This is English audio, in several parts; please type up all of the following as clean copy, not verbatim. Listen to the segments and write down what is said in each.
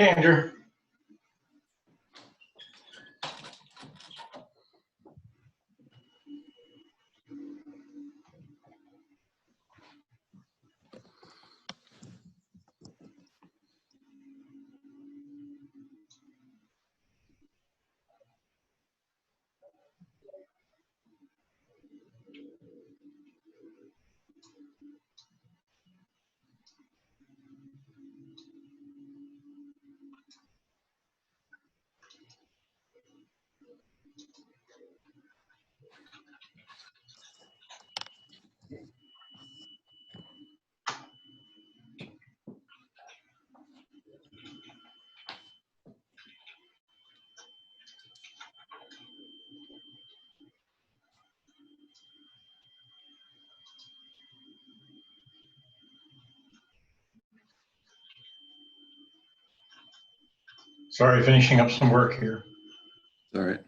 Hey, Andrew. Sorry, finishing up some work here. All right.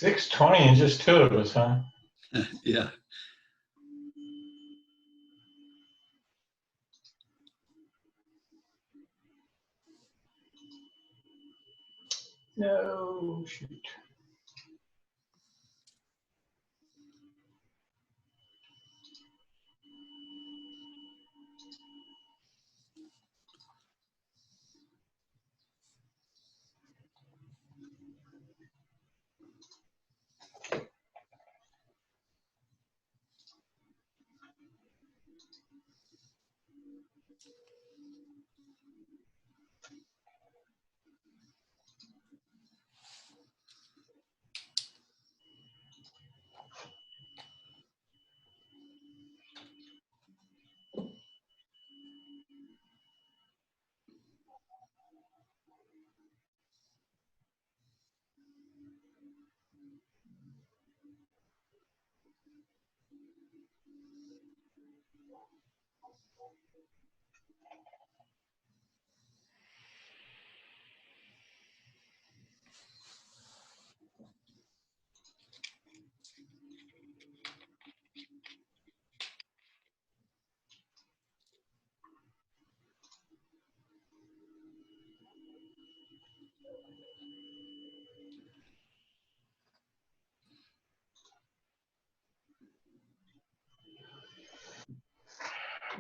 $6.20 and just two of us, huh? Yeah. No, shoot.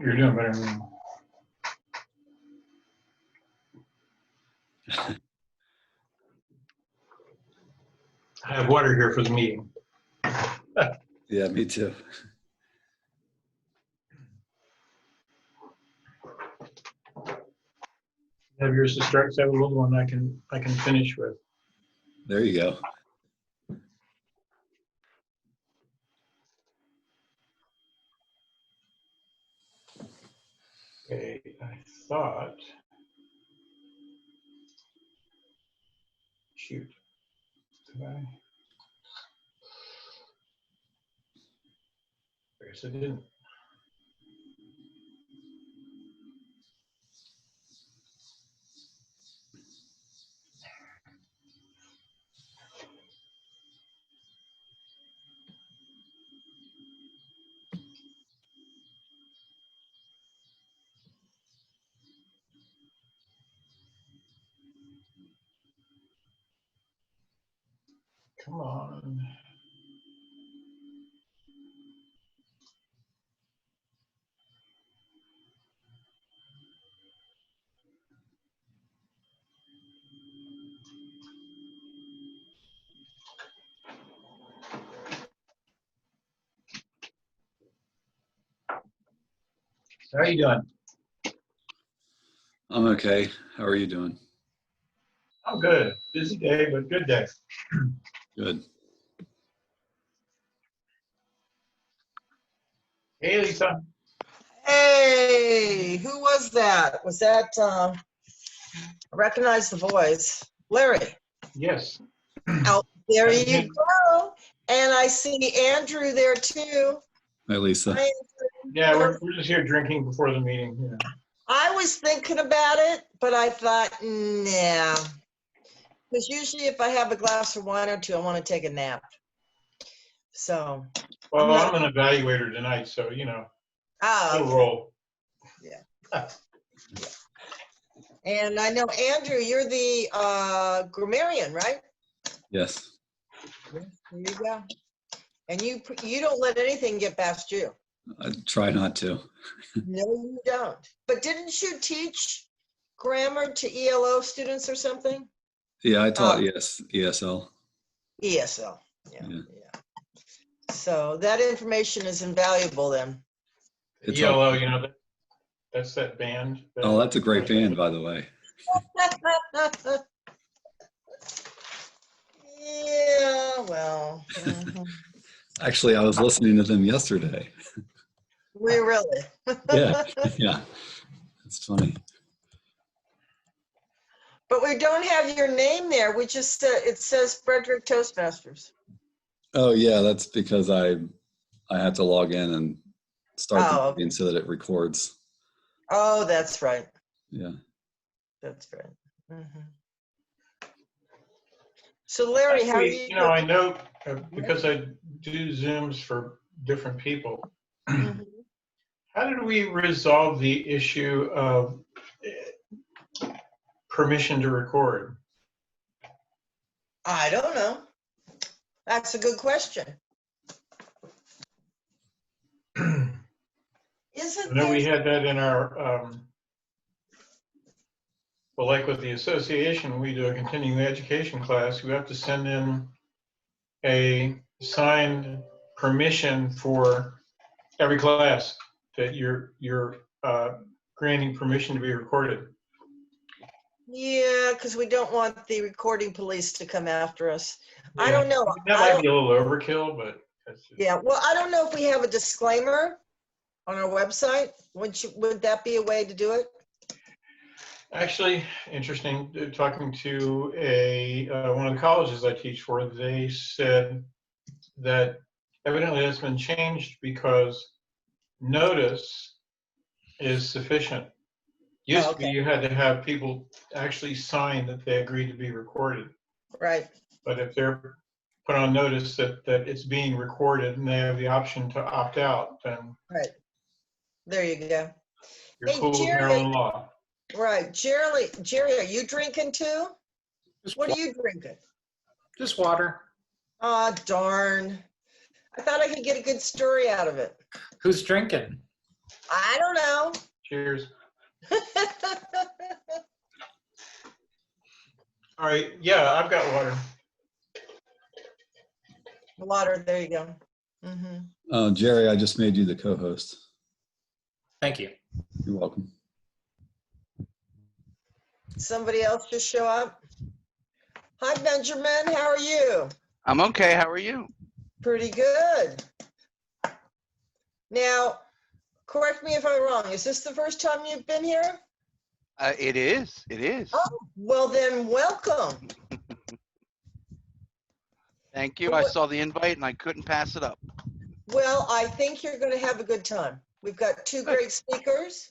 You're doing better than me. I have water here for the meeting. Yeah, me too. Have yours to start, 'cause I have a little one I can finish with. There you go. Okay, I thought. Shoot. Did I? I guess I didn't. Come on. How you doing? I'm okay. How are you doing? I'm good. Busy day, but good day. Good. Hey, Lisa. Hey, who was that? Was that, I recognize the voice. Larry. Yes. Oh, there That's you me. go. And I see Andrew there too. Hi, Lisa. Hi, Yeah, Andrew. we're just here drinking before the meeting. Yeah. I was thinking about it, but I thought, nah. Because usually if I have a glass of wine or two, I want to take a nap. So, Well, not- I'm an evaluator tonight, so oh, we'll okay. roll. And I know, Andrew, you're the grammarian, right? Yes. There you go. And you don't let anything get past you. I try not to. No, you don't. But didn't you teach grammar to ELO students or something? Yeah, I taught Oh. ESL. ESL. Yeah, Yeah. yeah. So that information is invaluable then. It's ELO, all- that's that band. Oh, that's a great band, by the way. Yeah, well. Actually, I was listening to them yesterday. We really. Yeah. Yeah. It's funny. But we don't have your name there. We just it says Frederick Toastmasters. Oh, yeah. That's because I had to log in and start the Oh, meeting so that it records. Oh, that's right. Yeah. That's right. Mhm. So Larry, how are Actually, you? I know because I do Zooms for different people. Mhm. How did we resolve the issue of permission to record? I don't know. That's a good question. I Isn't know we there? had that in our, well, like with the association, we do a continuing education class. We have to send in a signed permission for every class that you're granting permission to be recorded. Yeah, because we don't want the recording police to come after us. I Yeah, don't know. that might be a little overkill, but that's just, Yeah, well, I don't know if we have a disclaimer on our website. Would that be a way to do it? actually interesting. Talking to one of the colleges I teach for, they said that evidently that's been changed because notice is sufficient. Used to be Okay. you had to have people actually sign that they agreed to be recorded. Right. But if they're put on notice that it's being recorded and they have the option to opt out, then Right. There you go. you're Hey, cool with Jerry. Maryland law. Right. Jerry, are you drinking too? What are you drinking? Just water. Oh, darn. I thought I could get a good story out of it. Who's drinking? I don't know. Cheers. All right. Yeah, I've got water. Water, there you go. Mm-hmm. Jerry, I just made you the co-host. Thank you. You're welcome. Somebody else just show up. Hi, Benjamin. How are you? I'm okay. How are you? Pretty good. Now, correct me if I'm wrong. Is this the first time you've been here? It is. It is. Oh, well then, welcome. Thank you. I saw the invite and I couldn't pass it up. Well, I think you're going to have a good time. We've got two great speakers.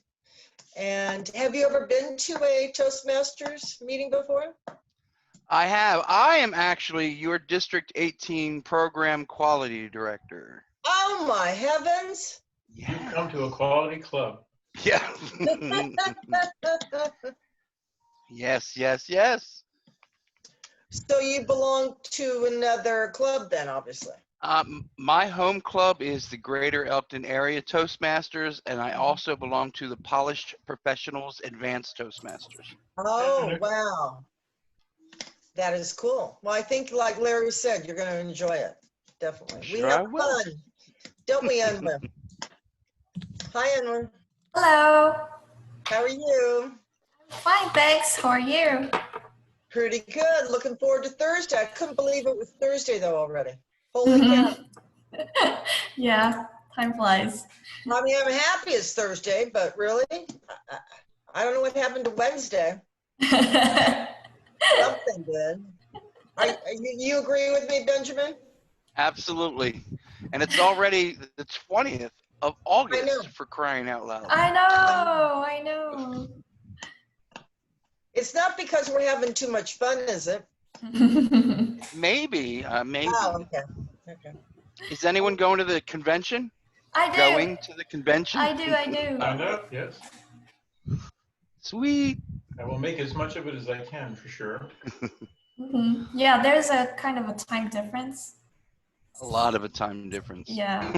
And have you ever been to a Toastmasters meeting before? I have. I am actually your District 18 Program Quality Director. Oh my heavens. You've come to a quality club. Yeah. Yes, yes, yes. So you belong to another club then, obviously. My home club is the Greater Elkton Area Toastmasters, and I also belong to the Polished Professionals Advanced Toastmasters. Oh, wow. That is cool. Well, I think like Larry said, you're going to enjoy it. Definitely. Sure We have I will. fun. Don't we, Anwar? Hi, Anwar. Hello. How are you? Fine, thanks. How are you? Pretty good. Looking forward to Thursday. I couldn't believe it was Thursday though already. Holy cow. Yeah, time flies. I mean, I'm happy it's Thursday, but really, I don't know what happened to Wednesday. Something did. You agree with me, Benjamin? Absolutely. And it's already the 20th of I know. August, for crying out loud. I know. It's not because we're having too much fun, is it? Maybe. Oh, okay. Okay. Is anyone going to the convention? I do. Going to the convention? I do. I know, yes. Sweet. I will make as much of it as I can, for sure. Yeah, there's a kind of a time difference. A lot of a time difference. Yeah.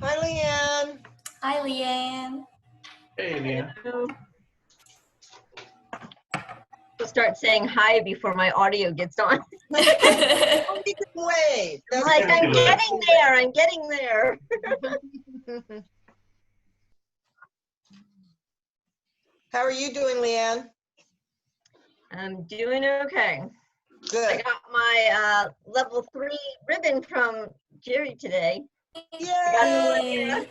Hi, Leanne. Hi, Leanne. Hey, Leanne. I'll start saying hi before my audio gets on. Oh, you can wait. I'm That's like, okay. I'm getting there. I'm getting there. How are you doing, Leanne? I'm doing okay. I Good. got my level 3 ribbon from Jerry today. Yay!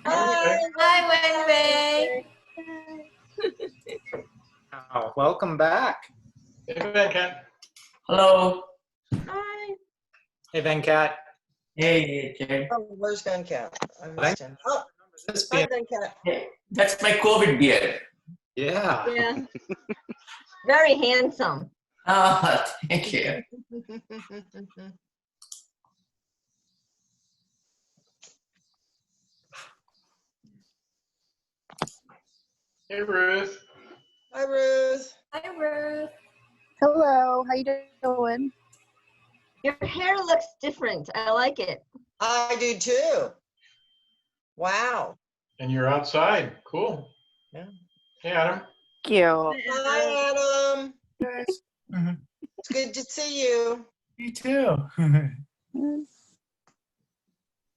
Hi. Hi, Wenbei. Oh, welcome back. Hey, Venkat. Hello. Hi. Hey, Venkat. Hey, Jay. Oh, where's Venkat? I missed him. Oh, This hi, being, Venkat. Hey, that's my COVID beard. yeah. Yeah. Very handsome. Ah, thank you. Hey, Ruth. Hi, Ruth. Hi, Ruth. Hello, how you doing? Your hair looks different. I like it. I do too. Wow. And you're outside. Cool. Yeah. Hey, Adam. Thank you. Hi, Adam. Guys. It's good to see you. You too.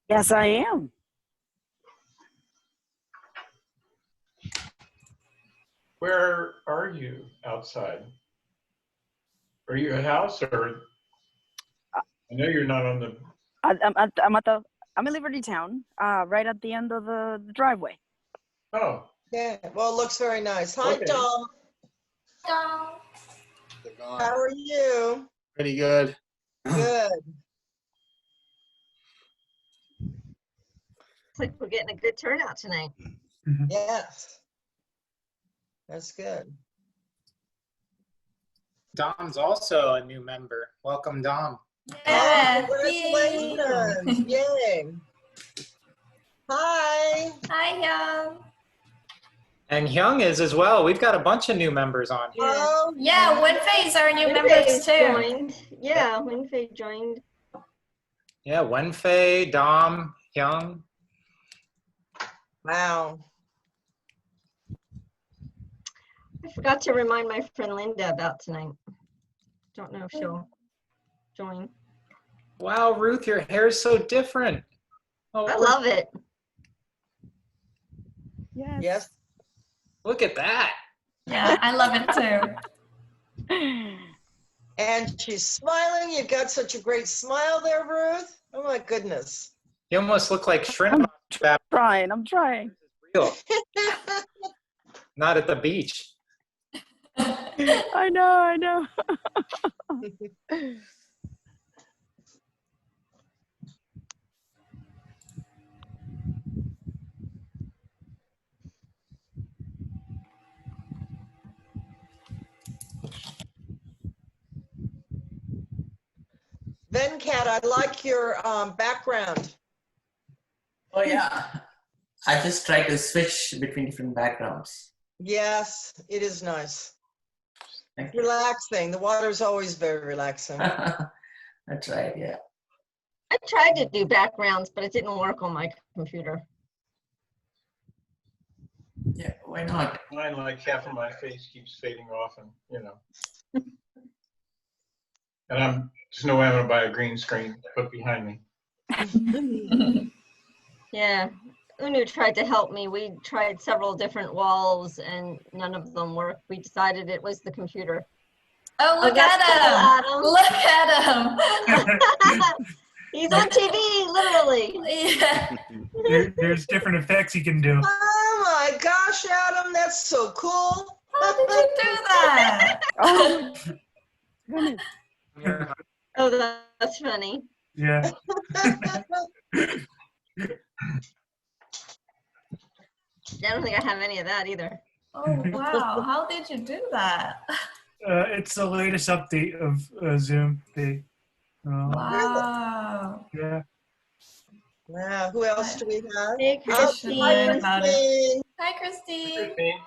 Yes, I am. Where are you outside? Are you at house or? I know you're not on the. I'm in Liberty Town, right at the end of the driveway. Oh, Yeah. Well, it looks very nice. Hi, Okay. Tom. Hello. How are you? Pretty good. Good. Looks like we're getting a good turnout tonight. Yes. That's good. Dom's also a new member. Welcome, Dom. Yeah. Oh, congratulations. Yay. Hi. Hi, Young. And Hyung is as well. We've got a bunch of new members on here. Oh, Yeah, Wenfei's our new members Winfei's too. joined. Yeah, Winfei joined. Yeah, Wenfei, Dom, Hyung. wow. I forgot to remind my friend Linda about tonight. Don't know if she'll join. Wow, Ruth, your hair's so different. Oh, I love it. Yes. Yes. look at that. Yeah, I love it too. And she's smiling. You've got such a great smile there, Ruth. Oh my goodness. You almost look like shrimp. I'm trying. Real. Not at the beach. I know. Venkat, I like your background. Oh yeah. I just try to switch between different backgrounds. Yes, it is nice. Thank you. Relaxing. The water's always very relaxing. That's right, yeah. I tried to do backgrounds, but it didn't work on my computer. Yeah, why not? Mine, like half of my face keeps fading off, and and I'm There's no way I'm gonna buy a green screen to put behind me. Yeah, Unu tried to help me. We tried several different walls and none of them worked. We decided it was the computer. Oh, look at that's him! cool, Look at him! He's on TV, literally. Yeah. There's different effects you can do. Oh my gosh, Adam, that's so cool. How did you do that? Oh, goodness. Oh, that's funny. Yeah. I don't think I have any of that either. Oh, wow. How did you do that? It's the latest update of Zoom. Wow. Yeah. Wow, who else do we have? Hey, Oh, Christine. hi, About it. Christine. Hi, Christine. Christine,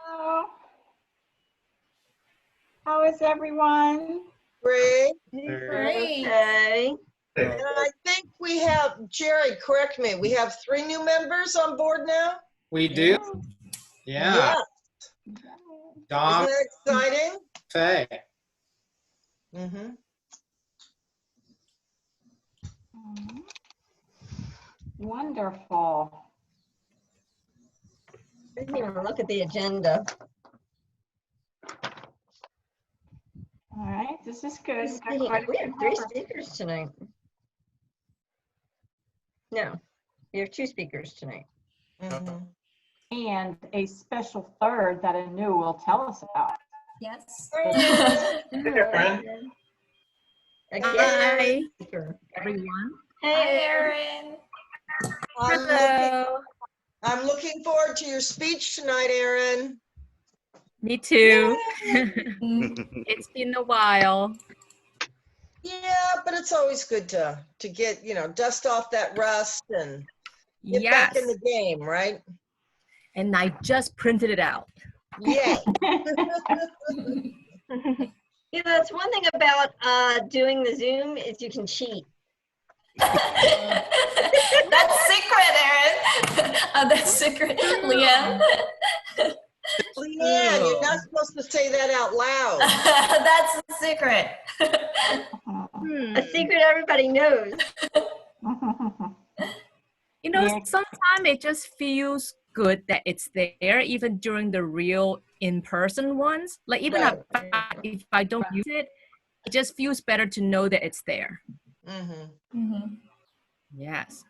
How is everyone? Great. Great. Okay. And I think we have, Jerry, correct me, we have 3 new members on board now? We do? Yeah. Dom, Isn't that exciting? Faye. Mm-hmm. Wonderful. I didn't even look at the agenda. All right, this is good. We have 3 speakers tonight. No, we have 2 speakers tonight. Mm-hmm. And a special third that Anu will tell us about. Yes. hey, friend. Hi, everyone. Hi, Hey, Erin. I'm looking forward to your speech tonight, Erin. Me too. Mm. It's been a while. Yeah, but it's always good to get, dust off that rust and get Yes. back in the game, right? And I just printed it out. Yay. that's one thing about doing the Zoom is you can cheat. That's secret, Erin. That's secret, Leanne. Leanne, you're not supposed to say that out loud. That's a secret. A secret everybody knows. You know, sometimes it just feels good that it's there, even during the real in-person ones. Like even if I don't use it, it just feels better to know that it's there. Mm-hmm. Mm-hmm. Yes.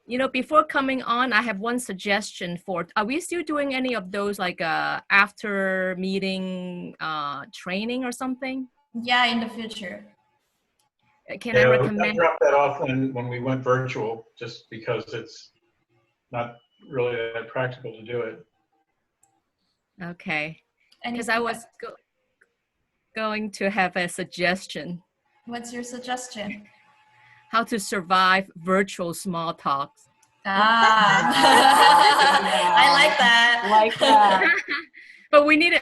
You know, before coming on, I have one suggestion for, are we still doing any of those like after meeting training or something? Yeah, in the future. Can I I recommend? dropped that off when we went virtual, just because it's not really that practical to do it. Okay. And Because I was going to have a suggestion. What's your suggestion? How to survive virtual small talks. Ah, I like that. Like that. But we need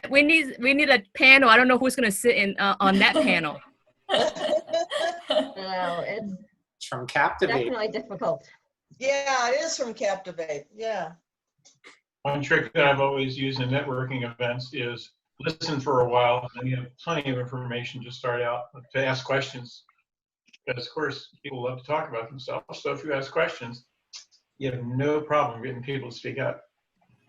a panel. I don't know who's going to sit in on that panel. No, it's From Captivate. definitely difficult. Yeah, it is from Captivate. Yeah. One trick that I've always used in networking events is listen for a while, and then you have plenty of information to start out, to ask questions. Because, of course, people love to talk about themselves. So if you ask questions, you have no problem getting people to speak up.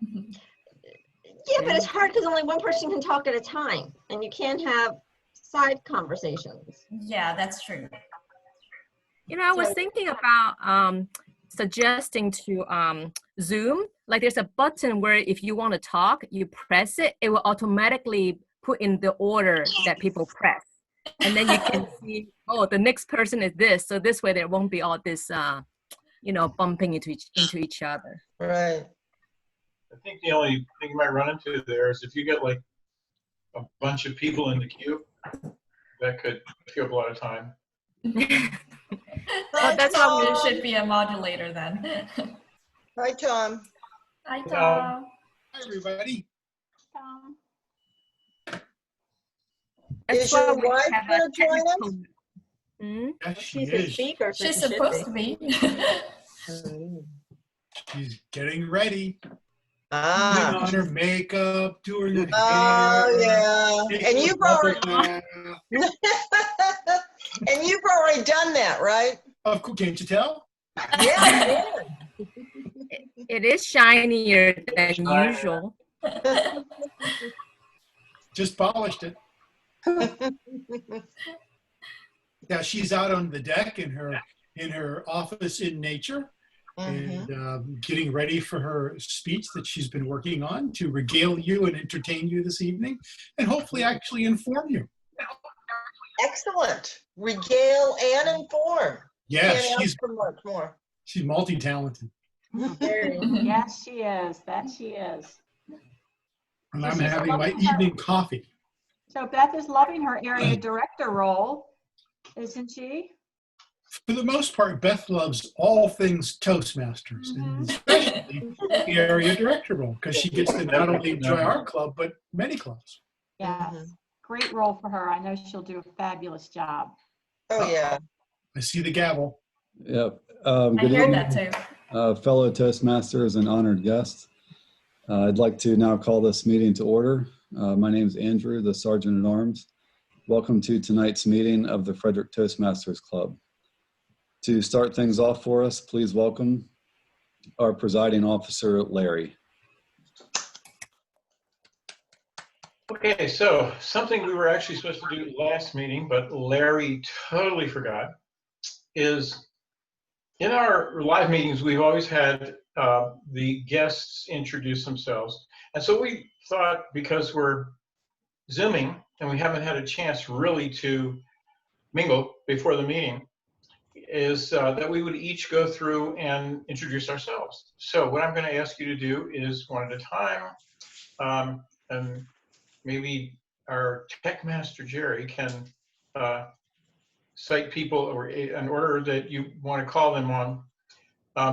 Yeah, but it's hard because only one person can talk at a time, and you can't have side conversations. Yeah, that's true. You know, I was thinking about suggesting to Zoom, like there's a button where if you want to talk, you press it, it will automatically put in the order that people press. And then you can see, oh, the next person is this. So this way there won't be all this, bumping into each other. Right. I think the only thing you might run into there is if you get like a bunch of people in the queue, that could take up a lot of time. Well, that's how There should be a modulator then. Hi, Tom. Hi, Tom. Tom. Hi, everybody. Is your wife going to join us? Yes, she She's a is. speaker. So She's she should supposed to be. She's getting ready. Ah. Putting on her makeup, doing her Oh, hair. yeah. taking And a you've bubble already, bath. And you've already done that, right? Of course, can't you tell? Yeah. It is shinier than usual. Just polished it. Yeah, she's out on the deck in her office in nature, and getting ready for her speech that she's been working on to regale you and entertain you this evening, and hopefully actually inform you. Excellent. Regale and inform. Yes, Can't ask for much more. she's multi-talented. Yes, she is. That she is. And So I'm she's having my loving her- evening coffee. So Beth is loving her area director role, isn't she? For the most part, Beth loves all things Toastmasters, and especially the area director role, because she gets to not only enjoy our club, but many clubs. Yes. Great role for her. I know she'll do a fabulous job. Oh, yeah. I see the gavel. Yep. I Good heard evening, that too. fellow Toastmasters and honored guests. I'd like to now call this meeting to order. My name is Andrew, the Sergeant at Arms. Welcome to tonight's meeting of the Frederick Toastmasters Club. To start things off for us, please welcome our presiding officer, Larry. Okay, so something we were actually supposed to do last meeting, but Larry totally forgot, is in our live meetings, we've always had the guests introduce themselves. And so we thought, because we're Zooming and we haven't had a chance really to mingle before the meeting, is that we would each go through and introduce ourselves. So what I'm going to ask you to do is one at a time, and maybe our tech master, Jerry, can cite people or an order that you want to call them on.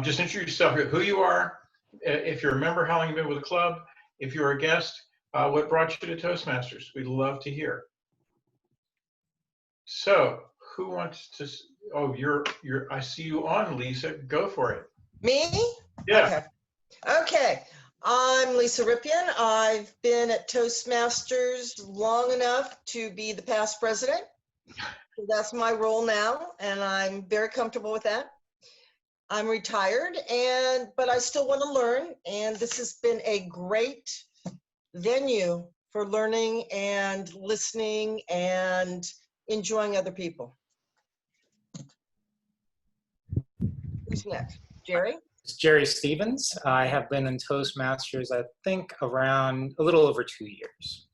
Just introduce yourself, who you are, if you're a member, how long you've been with the club, if you're a guest, what brought you to Toastmasters. We'd love to hear. So who wants to, oh, I see you on, Lisa, go for it. Me? Yeah. Okay. I'm Lisa Ripien. I've been at Toastmasters long enough to be the past president. So that's my role now, and I'm very comfortable with that. I'm retired, but I still want to learn, and this has been a great venue for learning and listening and enjoying other people. Who's next? Jerry? It's Jerry Stevens. I have been in Toastmasters, I think, around a little over 2 years.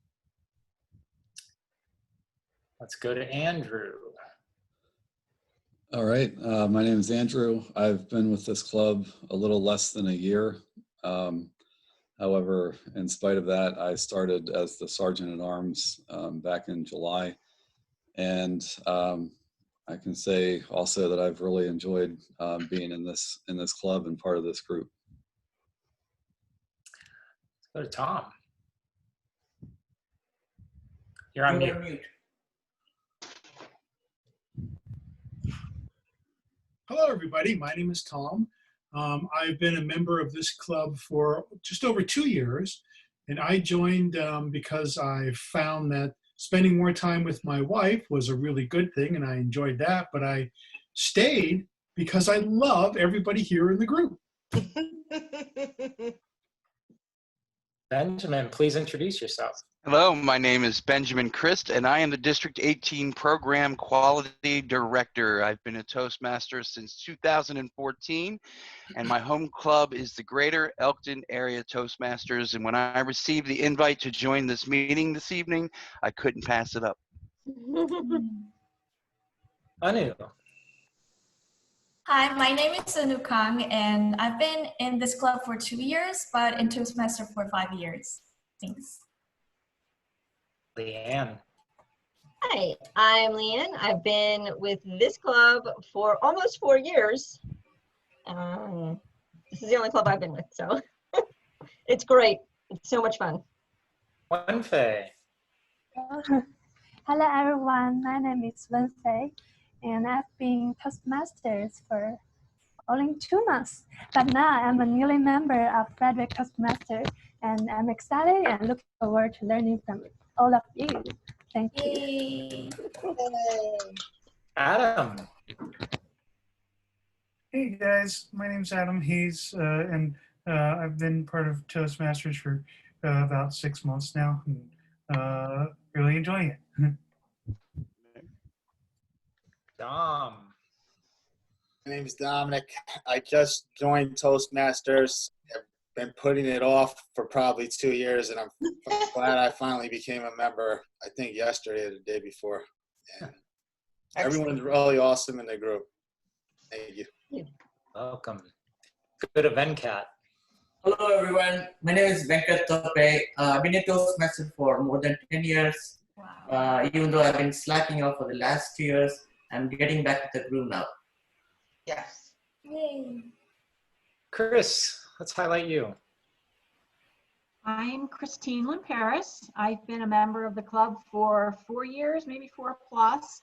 Let's go to Andrew. All right, my name is Andrew. I've been with this club a little less than a year. However, in spite of that, I started as the Sergeant at Arms back in July. And I can say also that I've really enjoyed being in this club and part of this group. Let's go to Tom. You're on mute. Hello, everybody. My name is Tom. I've been a member of this club for just over 2 years, and I joined because I found that spending more time with my wife was a really good thing, and I enjoyed that, but I stayed because I love everybody here in the group. Benjamin, please introduce yourself. Hello, my name is Benjamin Christ, and I am the District 18 Program Quality Director. I've been a Toastmaster since 2014, and my home club is the Greater Elkton Area Toastmasters. And when I received the invite to join this meeting this evening, I couldn't pass it up. Anu. Hi, my name is Anu Kang, and I've been in this club for 2 years, but in Toastmaster for 5 years. Thanks. Leanne. Hi, I'm Leanne. I've been with this club for almost 4 years. This is the only club I've been with, so it's great. It's so much fun. Wenfei. Hello everyone, my name is Wenfei, and I've been Toastmasters for only 2 months. But now I'm a newly member of Frederick Toastmasters, and I'm excited and looking forward to learning from all of you. Thank you. Adam. Hey guys, my name's Adam Hayes, and I've been part of Toastmasters for about 6 months now, and really enjoying it. Dom. My name is Dominic. I just joined Toastmasters. I've been putting it off for probably 2 years, and I'm glad I finally became a member, I think yesterday or the day before. And everyone's really awesome in the group. Thank you. Welcome. Go to Venkat. Hello everyone, my name is Venkat Tope. I've been a Toastmaster for more than 10 years. Even though I've been slacking off for the last 2 years, I'm getting back to the groove now. Yes. Yay. Chris, let's highlight you. I'm Christine Lynn Paris. I've been a member of the club for 4 years, maybe 4 plus.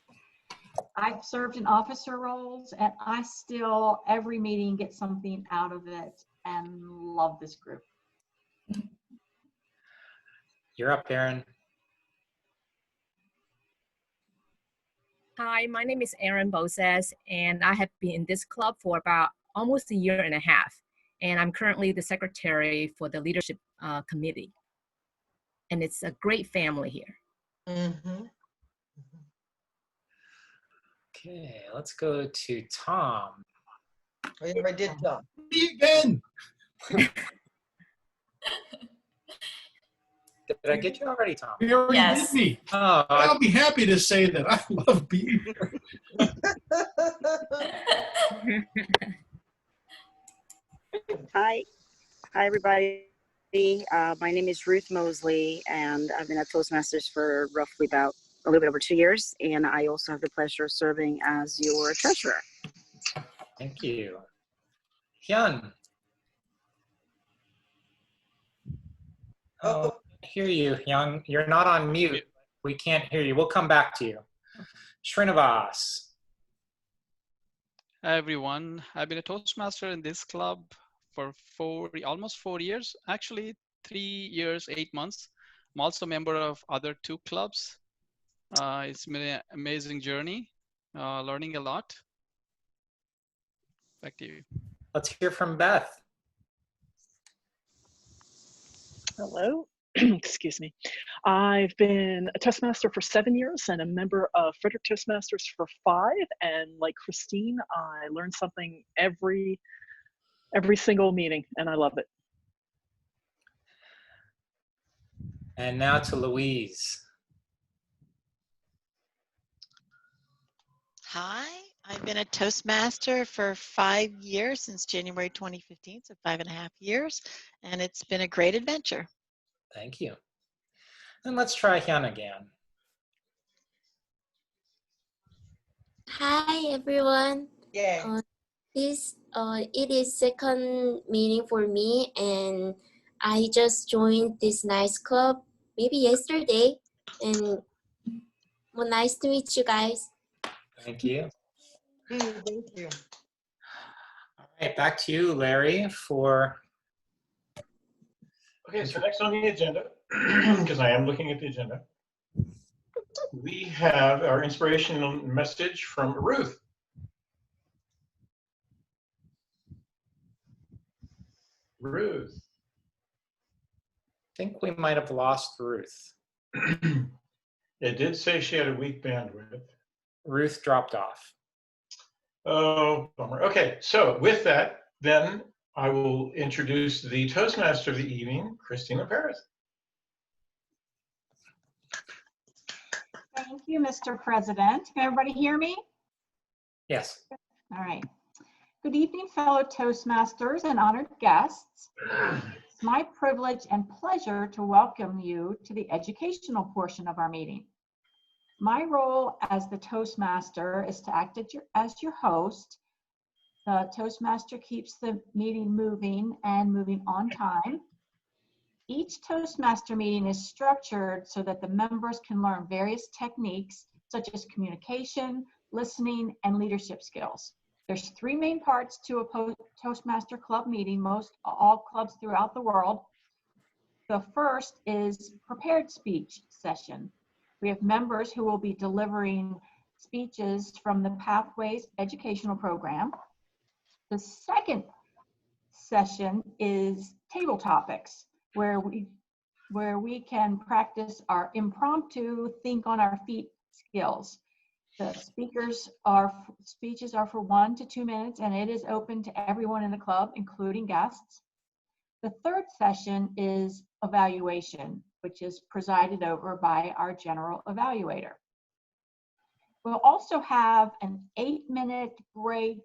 I've served in officer roles, and I still, every meeting, get something out of it and love this group. You're up, Aaron. Hi, my name is Erin Bozes, and I have been in this club for about almost a year and a half. And I'm currently the secretary for the leadership committee. And it's a great family here. Mm-hmm. Okay, let's go to Tom. We already did Tom. Me again. Did I get you already, Tom? You already did me. Oh, I'll be happy to say that I love being here. Hi everybody. My name is Ruth Mosley, and I've been at Toastmasters for roughly about a little bit over 2 years, and I also have the pleasure of serving as your treasurer. Thank you. Hyun. Oh, I hear you, Hyun. You're not on mute. We can't hear you. We'll come back to you. Srinivas. Hi everyone, I've been a Toastmaster in this club for almost 4 years, actually 3 years, 8 months. I'm also a member of other 2 clubs. It's been an amazing journey, learning a lot. Back to you. Let's hear from Beth. Hello. Excuse me. I've been a Toastmaster for 7 years and a member of Frederick Toastmasters for 5. And like Christine, I learn something every single meeting, and I love it. And now to Louise. Hi, I've been a Toastmaster for 5 years, since January 2015, so 5.5 years, and it's been a great adventure. Thank you. And let's try Hyun again. Hi everyone. Yeah. It is second meeting for me, and I just joined this nice club maybe yesterday, and well, nice to meet you guys. Thank you. Thank you. All right, back to you, Larry, for... Okay, so next on the agenda, because I am looking at the agenda, we have our inspirational message from Ruth. Ruth. I think we might have lost Ruth. It did say she had a weak bandwidth. Ruth dropped off. Oh, bummer. Okay, so with that, then I will introduce the Toastmaster of the evening, Christina Paris. Thank you, Mr. President. Can everybody hear me? Yes. All right. Good evening, fellow Toastmasters and honored guests. It's my privilege and pleasure to welcome you to the educational portion of our meeting. My role as the Toastmaster is to act as your host. The Toastmaster keeps the meeting moving and moving on time. Each Toastmaster meeting is structured so that the members can learn various techniques such as communication, listening, and leadership skills. There's 3 main parts to a Toastmaster club meeting, all clubs throughout the world. The first is prepared speech session. We have members who will be delivering speeches from the Pathways Educational Program. The second session is table topics, where we can practice our impromptu think on our feet skills. The speeches are for 1 to 2 minutes, and it is open to everyone in the club, including guests. The third session is evaluation, which is presided over by our general evaluator. We'll also have an 8-minute break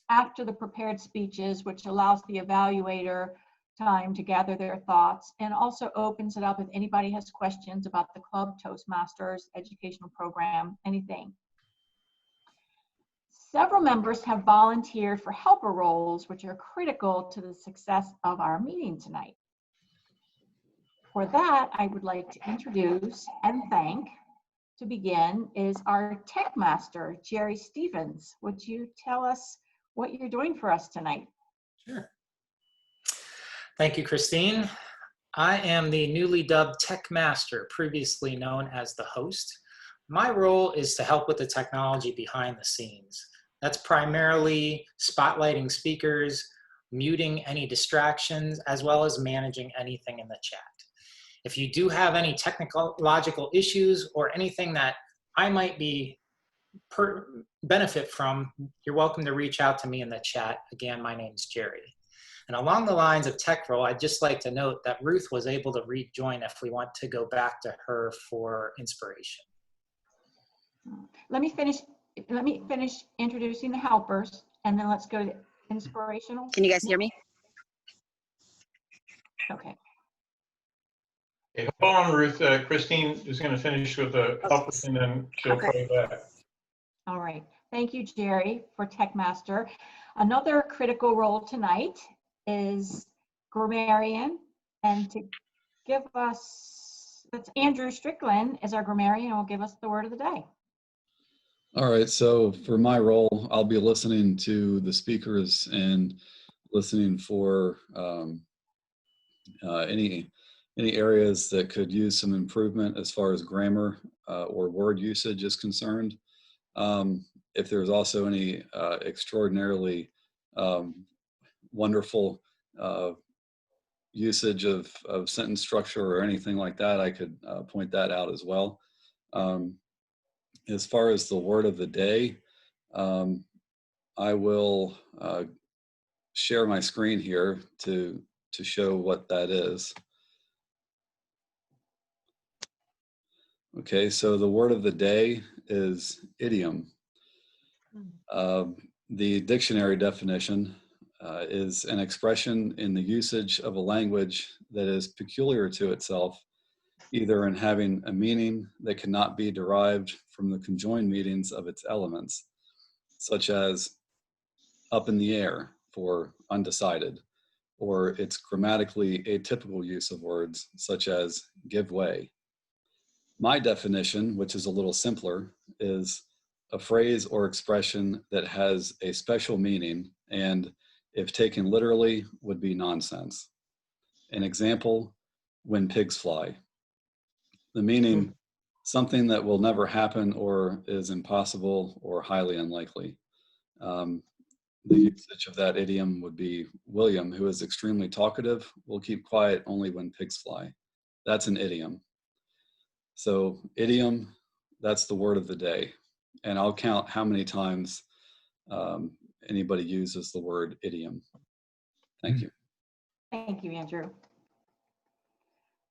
after the prepared speeches, which allows the evaluator time to gather their thoughts and also opens it up if anybody has questions about the club, Toastmasters, educational program, anything. Several members have volunteered for helper roles, which are critical to the success of our meeting tonight. For that, I would like to introduce and thank, to begin, is our tech master, Jerry Stevens. Would you tell us what you're doing for us tonight? Sure. Thank you, Christine. I am the newly dubbed Tech Master, previously known as the host. My role is to help with the technology behind the scenes. That's primarily spotlighting speakers, muting any distractions, as well as managing anything in the chat. If you do have any technological issues or anything that I might be benefit from, you're welcome to reach out to me in the chat. Again, my name's Jerry. And along the lines of tech role, I'd just like to note that Ruth was able to rejoin if we want to go back to her for inspiration. Let me finish introducing the helpers, and then let's go to inspirational. Can you guys hear me? Okay. Okay, hold on, Ruth. Christine is going to finish with the helpers, and then she'll call you back. All right. Thank you, Jerry, for Tech Master. Another critical role tonight is grammarian, and to give us, that's Andrew Strickland as our grammarian, and will give us the word of the day. All right, so for my role, I'll be listening to the speakers and listening for any areas that could use some improvement as far as grammar or word usage is concerned. If there's also any extraordinarily wonderful usage of sentence structure or anything like that, I could point that out as well. As far as the word of the day, I will share my screen here to show what that is. Okay, so the word of the day is idiom. The dictionary definition is an expression in the usage of a language that is peculiar to itself, either in having a meaning that cannot be derived from the conjoined meanings of its elements, such as up in the air for undecided, or its grammatically atypical use of words, such as give way. My definition, which is a little simpler, is a phrase or expression that has a special meaning and, if taken literally, would be nonsense. An example, when pigs fly. The meaning, something that will never happen or is impossible or highly unlikely. The usage of that idiom would be William, who is extremely talkative, will keep quiet only when pigs fly. That's an idiom. So idiom, that's the word of the day. And I'll count how many times anybody uses the word idiom. Thank you. Thank you, Andrew.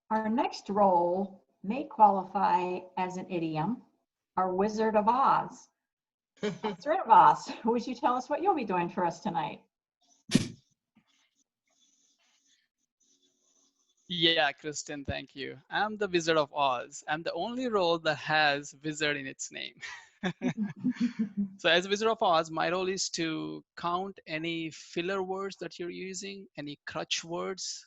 Our next role may qualify as an idiom, our Wizard of Oz. Wizard of Oz, would you tell us what you'll be doing for us tonight? Yeah, Kristen, thank you. I'm the Wizard of Oz. I'm the only role that has wizard in its name. So as Wizard of Oz, my role is to count any filler words that you're using, any crutch words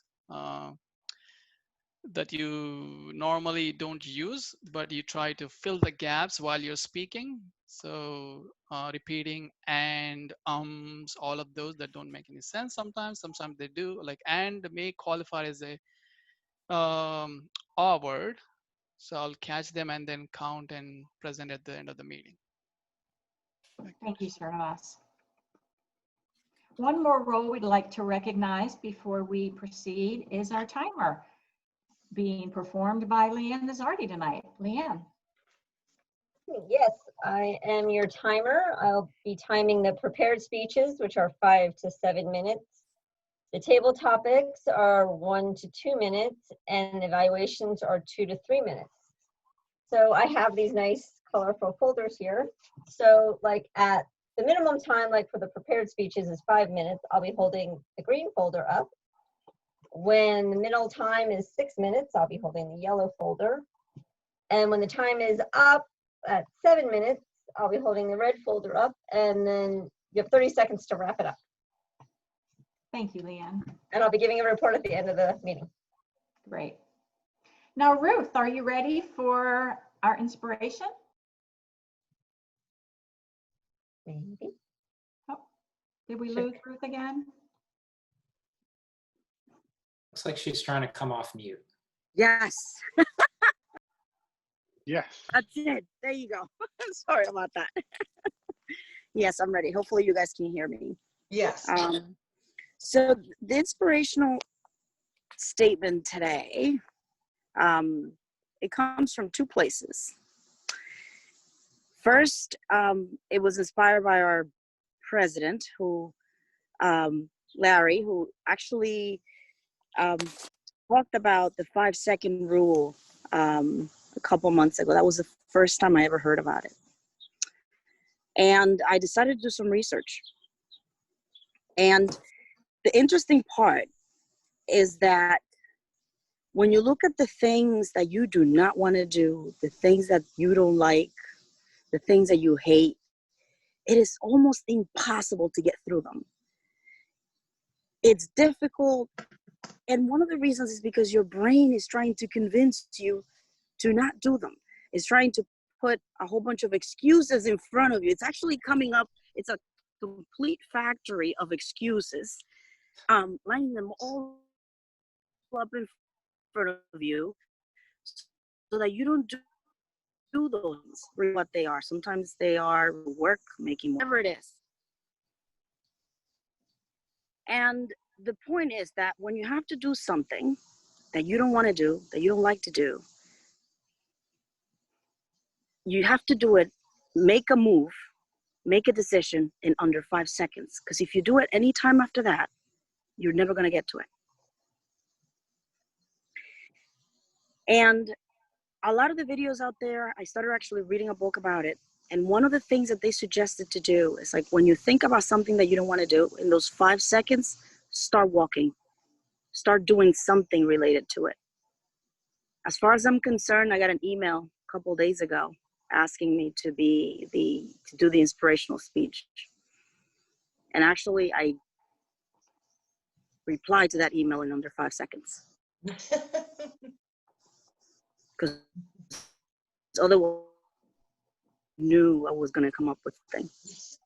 that you normally don't use, but you try to fill the gaps while you're speaking. So repeating and all of those that don't make any sense sometimes they do, like and may qualify as a a word. So I'll catch them and then count and present at the end of the meeting. Thank you, Srinivas. One more role we'd like to recognize before we proceed is our timer, being performed by Leanne Nazardi tonight. Leanne. Yes, I am your timer. I'll be timing the prepared speeches, which are 5 to 7 minutes. The table topics are 1 to 2 minutes, and evaluations are 2 to 3 minutes. So I have these nice colorful folders here. So like at the minimum time, like for the prepared speeches is 5 minutes, I'll be holding the green folder up. When the middle time is 6 minutes, I'll be holding the yellow folder. And when the time is up at 7 minutes, I'll be holding the red folder up, and then you have 30 seconds to wrap it up. Thank you, Leanne. And I'll be giving a report at the end of the meeting. Great. Now, Ruth, are you ready for our inspiration? Maybe. Oh, did we lose Ruth again? Looks like she's trying to come off mute. Yes. Yes. That's it. There you go. Sorry about that. Yes, I'm ready. Hopefully you guys can hear me. Yes. So the inspirational statement today, it comes from two places. First, it was inspired by our president, who, Larry, who actually talked about the 5-second rule a couple months ago. That was the first time I ever heard about it. And I decided to do some research. And the interesting part is that when you look at the things that you do not want to do, the things that you don't like, the things that you hate, it is almost impossible to get through them. It's difficult. And one of the reasons is because your brain is trying to convince you to not do them. It's trying to put a whole bunch of excuses in front of you. It's actually coming up. It's a complete factory of excuses, lining them all up in front of you so that you don't do those for what they are. Sometimes they are work, making whatever it is. And the point is that when you have to do something that you don't want to do, that you don't like to do, you have to do it, make a move, make a decision in under 5 seconds. Because if you do it any time after that, you're never going to get to it. And a lot of the videos out there, I started actually reading a book about it. And one of the things that they suggested to do is like when you think about something that you don't want to do, in those 5 seconds, start walking. Start doing something related to it. As far as I'm concerned, I got an email a couple days ago asking me to do the inspirational speech. And actually, I replied to that email in under 5 seconds. Because otherwise, I knew I was going to come up with things.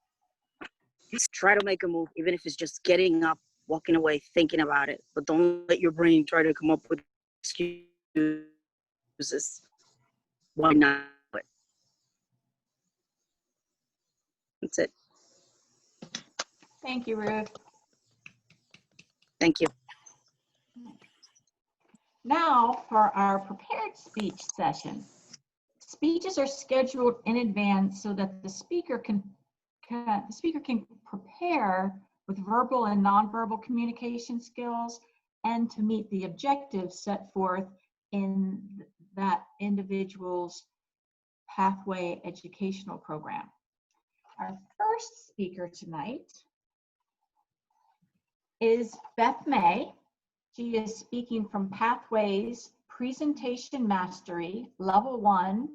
Try to make a move, even if it's just getting up, walking away, thinking about it. But don't let your brain try to come up with excuses. Why not do it? That's it. Thank you, Ruth. Thank you. Now for our prepared speech session. Speeches are scheduled in advance so that the speaker can prepare with verbal and nonverbal communication skills and to meet the objectives set forth in that individual's pathway educational program. Our first speaker tonight is Beth May. She is speaking from Pathways Presentation Mastery, Level 1,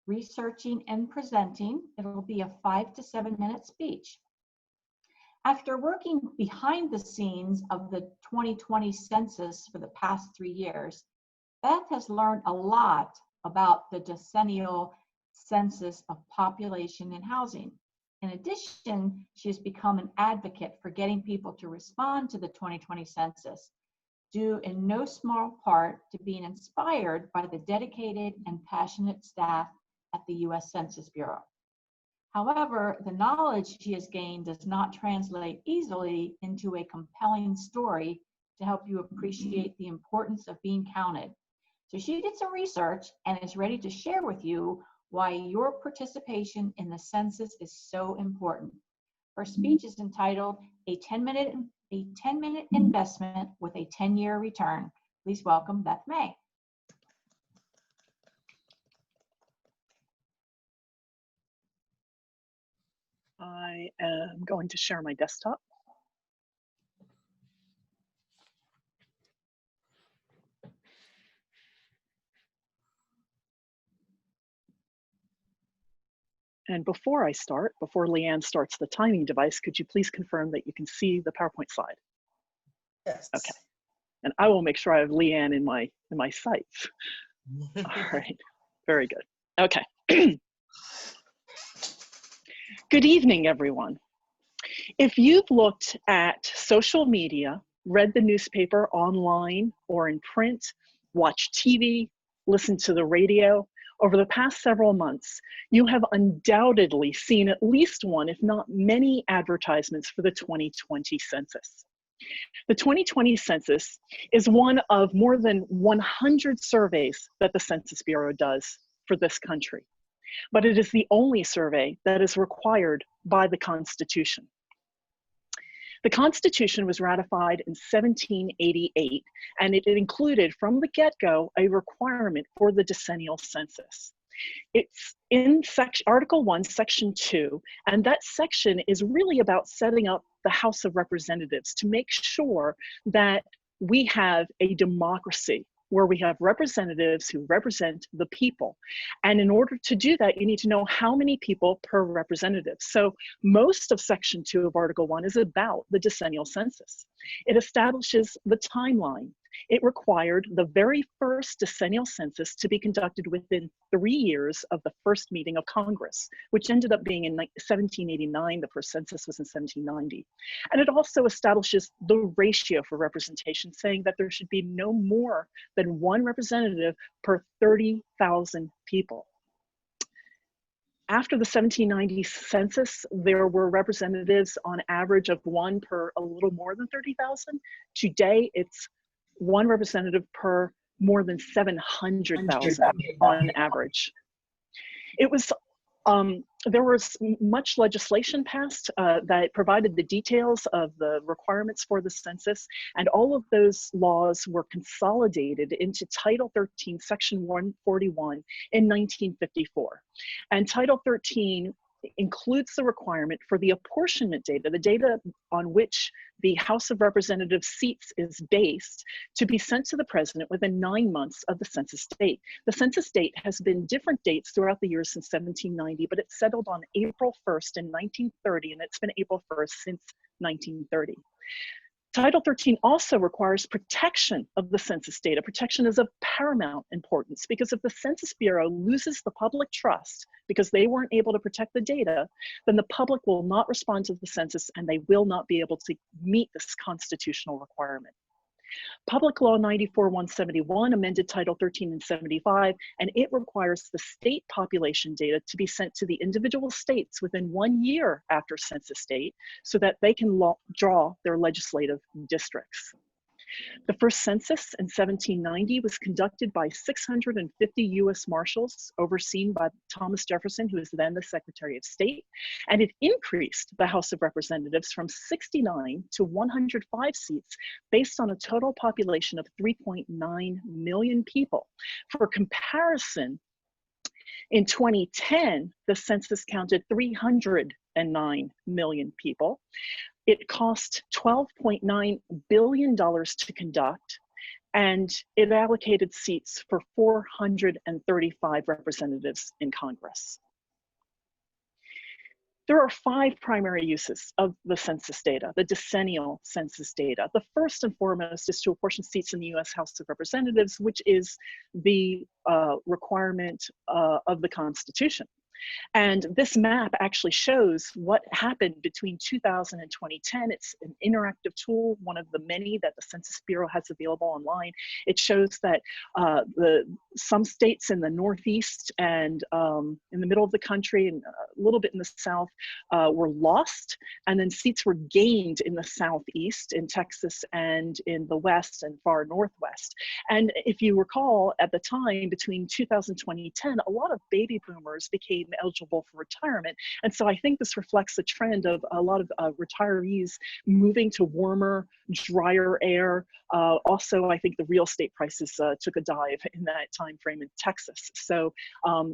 Researching and Presenting. It'll be a 5 to 7 minute speech. After working behind the scenes of the 2020 census for the past 3 years, Beth has learned a lot about the decennial census of population and housing. In addition, she has become an advocate for getting people to respond to the 2020 census, due in no small part to being inspired by the dedicated and passionate staff at the U.S. Census Bureau. However, the knowledge she has gained does not translate easily into a compelling story to help you appreciate the importance of being counted. So she did some research and is ready to share with you why your participation in the census is so important. Her speech is entitled A 10-Minute Investment with a 10-Year Return. Please welcome Beth May. I am going to share my desktop. And before Leanne starts the timing device, could you please confirm that you can see the PowerPoint slide? Yes. Okay. And I will make sure I have Leanne in my sights. All right. Very good. Okay. Good evening, everyone. If you've looked at social media, read the newspaper online or in print, watched TV, listened to the radio, over the past several months, you have undoubtedly seen at least one, if not many, advertisements for the 2020 census. The 2020 census is one of more than 100 surveys that the Census Bureau does for this country, but it is the only survey that is required by the Constitution. The Constitution was ratified in 1788, and it included from the get-go a requirement for the decennial census. It's in Article 1, Section 2, and that section is really about setting up the House of Representatives to make sure that we have a democracy where we have representatives who represent the people. And in order to do that, you need to know how many people per representative. So most of Section 2 of Article 1 is about the decennial census. It establishes the timeline. It required the very first decennial census to be conducted within 3 years of the first meeting of Congress, which ended up being in 1789. The first census was in 1790. And it also establishes the ratio for representation, saying that there should be no more than one representative per 30,000 people. After the 1790 census, there were representatives on average of one per a little more than 30,000. Today, it's one representative per more than 700,000 on average. It was, there was much legislation passed that provided the details of the requirements for the census, and all of those laws were consolidated into Title 13, Section 141 in 1954. And Title 13 includes the requirement for the apportionment data, the data on which the House of Representatives seats is based, to be sent to the president within 9 months of the census date. The census date has been different dates throughout the years since 1790, but it settled on April 1st in 1930, and it's been April 1st since 1930. Title 13 also requires protection of the census data. Protection is of paramount importance because if the Census Bureau loses the public trust because they weren't able to protect the data, then the public will not respond to the census and they will not be able to meet this constitutional requirement. Public Law 94-171 amended Title 13 in 75, and it requires the state population data to be sent to the individual states within 1 year after census date so that they can draw their legislative districts. The first census in 1790 was conducted by 650 U.S. Marshals overseen by Thomas Jefferson, who was then the Secretary of State, and it increased the House of Representatives from 69 to 105 seats based on a total population of 3.9 million people. For comparison, in 2010, the census counted 309 million people. It cost $12.9 billion to conduct, and it allocated seats for 435 representatives in Congress. There are 5 primary uses of the census data, the decennial census data. The first and foremost is to apportion seats in the U.S. House of Representatives, which is the requirement of the Constitution. And this map actually shows what happened between 2000 and 2010. It's an interactive tool, one of the many that the Census Bureau has available online. It shows that some states in the Northeast and in the middle of the country and a little bit in the South were lost, and then seats were gained in the Southeast, in Texas, and in the West and far Northwest. And if you recall, at the time between 2000 and 2010, a lot of baby boomers became eligible for retirement. And so I think this reflects the trend of a lot of retirees moving to warmer, drier air. Also, I think the real estate prices took a dive in that time frame in Texas. So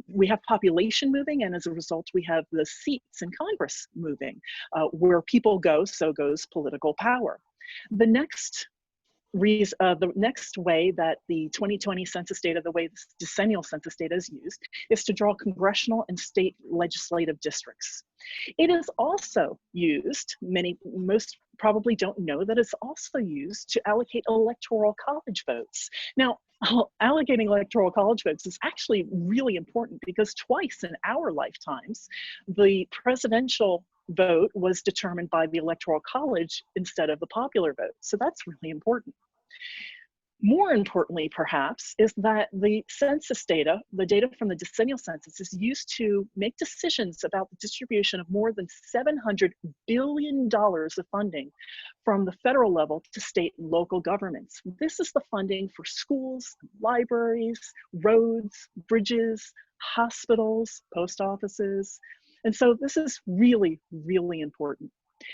we have population moving, and as a result, we have the seats in Congress moving. Where people go, so goes political power. The next way that the 2020 census data, the way the decennial census data is used, is to draw congressional and state legislative districts. It is also used, most probably don't know that it's also used to allocate electoral college votes. Now, allocating electoral college votes is actually really important because twice in our lifetimes, the presidential vote was determined by the electoral college instead of the popular vote. So that's really important. More importantly, perhaps, is that the census data, the data from the decennial census, is used to make decisions about the distribution of more than $700 billion of funding from the federal level to state and local governments. This is the funding for schools, libraries, roads, bridges, hospitals, post offices. And so this is really, really important.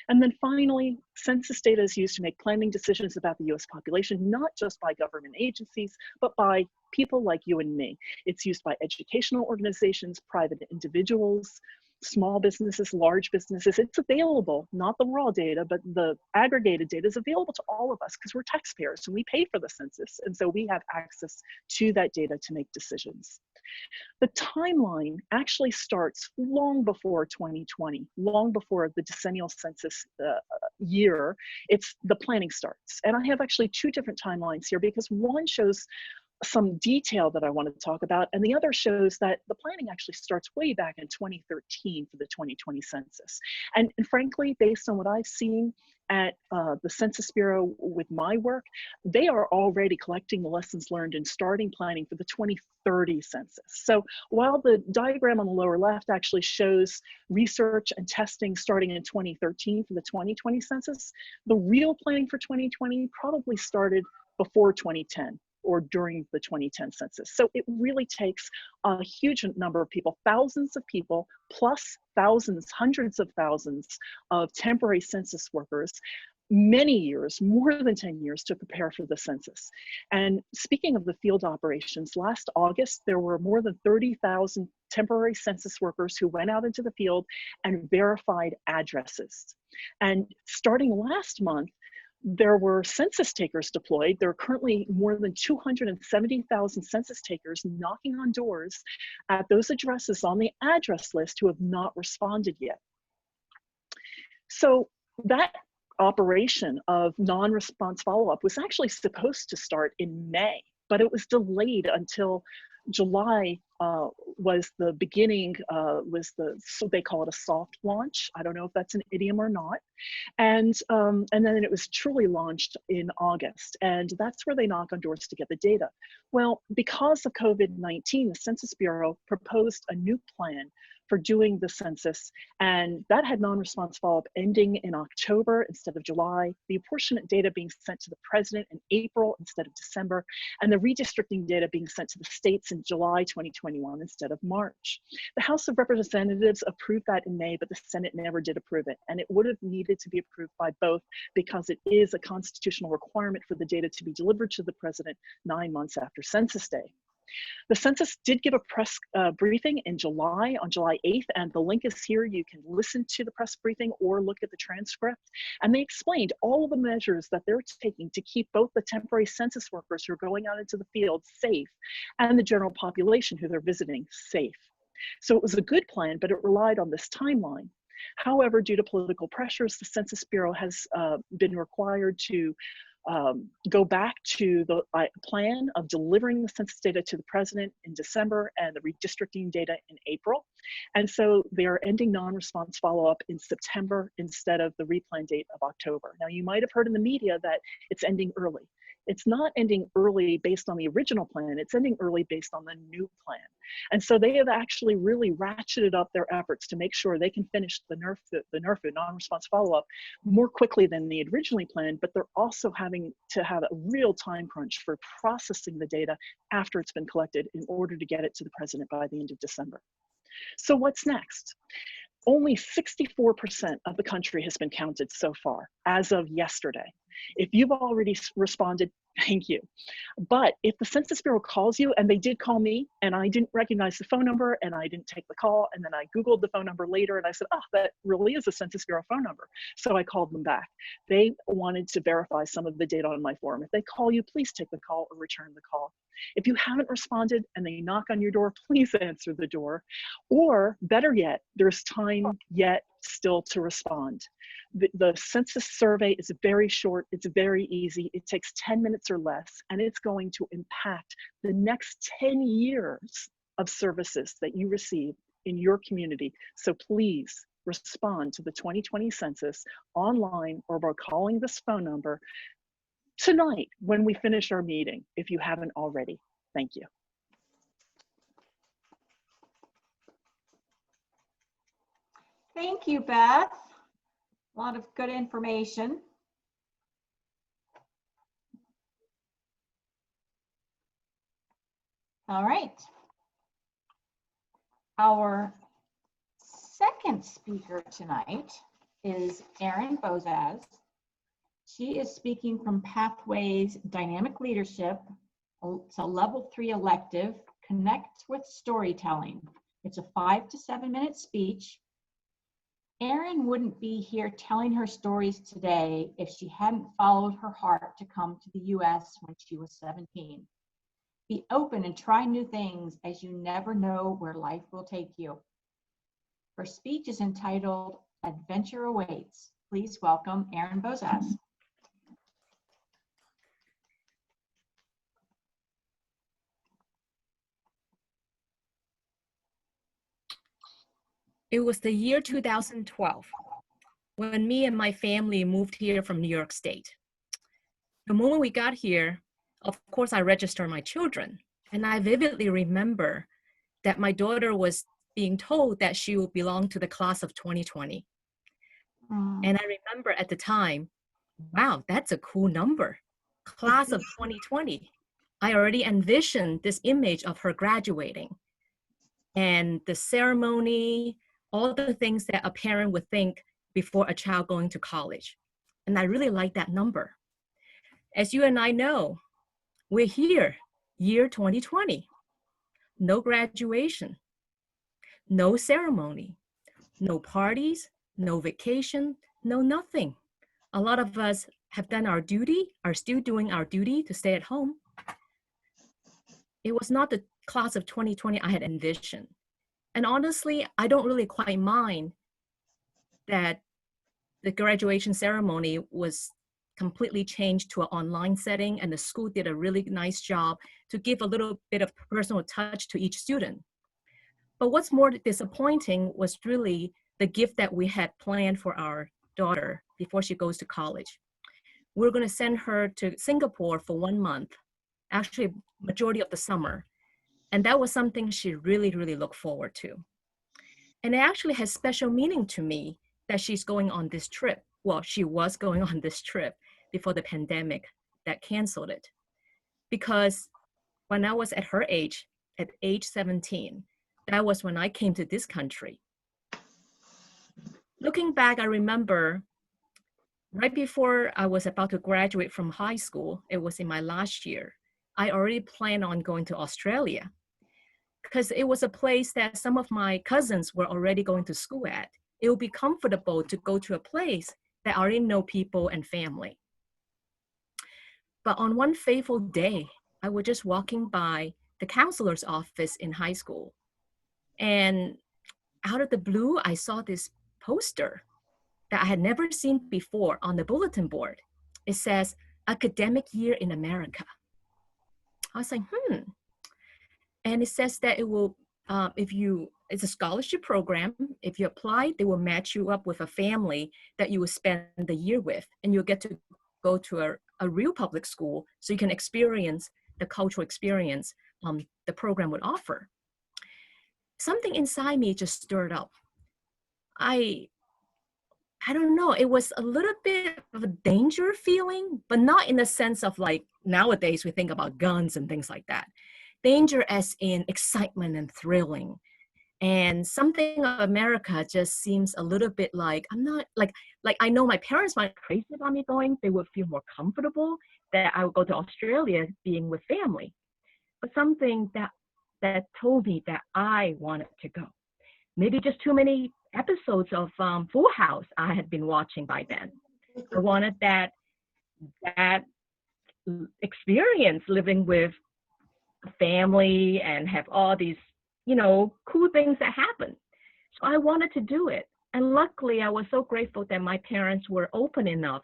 And then finally, census data is used to make planning decisions about the US population, not just by government agencies, but by people like you and me. It's used by educational organizations, private individuals, small businesses, large businesses. It's available, not the raw data, but the aggregated data is available to all of us because we're taxpayers and we pay for the census. And so we have access to that data to make decisions. The timeline actually starts long before 2020, long before the decennial census year. It's the planning starts. And I have actually two different timelines here because one shows some detail that I want to talk about, and the other shows that the planning actually starts way back in 2013 for the 2020 census. And frankly, based on what I've seen at the Census Bureau with my work, they are already collecting the lessons learned and starting planning for the 2030 census. So while the diagram on the lower left actually shows research and testing starting in 2013 for the 2020 census, the real planning for 2020 probably started before 2010. Or during the 2010 census. So it really takes a huge number of people, thousands of people, plus thousands, hundreds of thousands of temporary census workers, many years, more than 10 years to prepare for the census. And speaking of the field operations, last August, there were more than 30,000 temporary census workers who went out into the field and verified addresses. And starting last month, there were census takers deployed. There are currently more than 270,000 census takers knocking on doors at those addresses on the address list who have not responded yet. So that operation of non-response follow-up was actually supposed to start in May, but it was delayed until July was the beginning, so they call it a soft launch. I don't know if that's an idiom or not. And then it was truly launched in August. And that's where they knock on doors to get the data. Well, because of COVID-19, the Census Bureau proposed a new plan for doing the census, and that had non-response follow-up ending in October instead of July, the apportionment data being sent to the president in April instead of December, and the redistricting data being sent to the states in July 2021 instead of March. The House of Representatives approved that in May, but the Senate never did approve it, and it would have needed to be approved by both because it is a constitutional requirement for the data to be delivered to the president 9 months after Census Day. The census did give a press briefing in July, on July 8th, and the link is here. You can listen to the press briefing or look at the transcript. And they explained all of the measures that they're taking to keep both the temporary census workers who are going out into the field safe and the general population who they're visiting safe. So it was a good plan, but it relied on this timeline. However, due to political pressures, the Census Bureau has been required to go back to the plan of delivering the census data to the president in December and the redistricting data in April. And so they are ending non-response follow-up in September instead of the replan date of October. Now, you might have heard in the media that it's ending early. It's not ending early based on the original plan, it's ending early based on the new plan. And so they have actually really ratcheted up their efforts to make sure they can finish the NRFU, non-response follow-up, more quickly than they originally planned, but they're also having to have a real time crunch for processing the data after it's been collected in order to get it to the president by the end of December. So what's next? Only 64% of the country has been counted so far, as of yesterday. If you've already responded, thank you. But if the Census Bureau calls you, and they did call me, and I didn't recognize the phone number, and I didn't take the call, and then I Googled the phone number later, and I said, oh, that really is a Census Bureau phone number. So I called them back. They wanted to verify some of the data on my form. If they call you, please take the call or return the call. If you haven't responded and they knock on your door, please answer the door. Or better yet, there's time yet still to respond. The census survey is very short, it's very easy, it takes 10 minutes or less, and it's going to impact the next 10 years of services that you receive in your community. So please respond to the 2020 census online or by calling this phone number tonight when we finish our meeting, if you haven't already. Thank you. Thank you, Beth. A lot of good information. All right. Our second speaker tonight is Erin Bozaz. She is speaking from Pathways Dynamic Leadership. It's a level 3 elective, Connect with Storytelling. It's a 5 to 7 minute speech. Erin wouldn't be here telling her stories today if she hadn't followed her heart to come to the US when she was 17. Be open and try new things, as you never know where life will take you. Her speech is entitled Adventure Awaits. Please welcome Erin Bozaz. It was the year 2012 when me and my family moved here from New York State. The moment we got here, of course, I registered my children, and I vividly remember that my daughter was being told that she would belong to the class of 2020. And I remember at the time, wow, that's a cool number, class of 2020. I already envisioned this image of her graduating and the ceremony, all the things that a parent would think before a child going to college. And I really like that number. As you and I know, we're here, year 2020. No graduation, no ceremony, no parties, no vacation, no nothing. A lot of us have done our duty, are still doing our duty to stay at home. It was not the class of 2020 I had envisioned. And honestly, I don't really quite mind that the graduation ceremony was completely changed to an online setting, and the school did a really nice job to give a little bit of personal touch to each student. But what's more disappointing was really the gift that we had planned for our daughter before she goes to college. We're going to send her to Singapore for 1 month, actually majority of the summer. And that was something she really, really looked forward to. And it actually has special meaning to me that she's going on this trip. Well, she was going on this trip before the pandemic that canceled it. Because when I was at her age, at age 17, that was when I came to this country. Looking back, I remember right before I was about to graduate from high school, it was in my last year, I already planned on going to Australia because it was a place that some of my cousins were already going to school at. It would be comfortable to go to a place that I already know people and family. But on one fateful day, I was just walking by the counselor's office in high school. And out of the blue, I saw this poster that I had never seen before on the bulletin board. It says, academic year in America. I was like, And it says that it will, it's a scholarship program. If you apply, they will match you up with a family that you will spend the year with, and you'll get to go to a real public school so you can experience the cultural experience the program would offer. Something inside me just stirred up. I don't know, it was a little bit of a danger feeling, but not in the sense of like nowadays we think about guns and things like that. Danger as in excitement and thrilling. And something of America just seems a little bit like, I'm not like I know my parents might crazy about me going. They would feel more comfortable that I would go to Australia being with family. But something that told me that I wanted to go. Maybe just too many episodes of Full House I had been watching by then. I wanted that experience living with family and have all these, cool things that happen. So I wanted to do it. And luckily, I was so grateful that my parents were open enough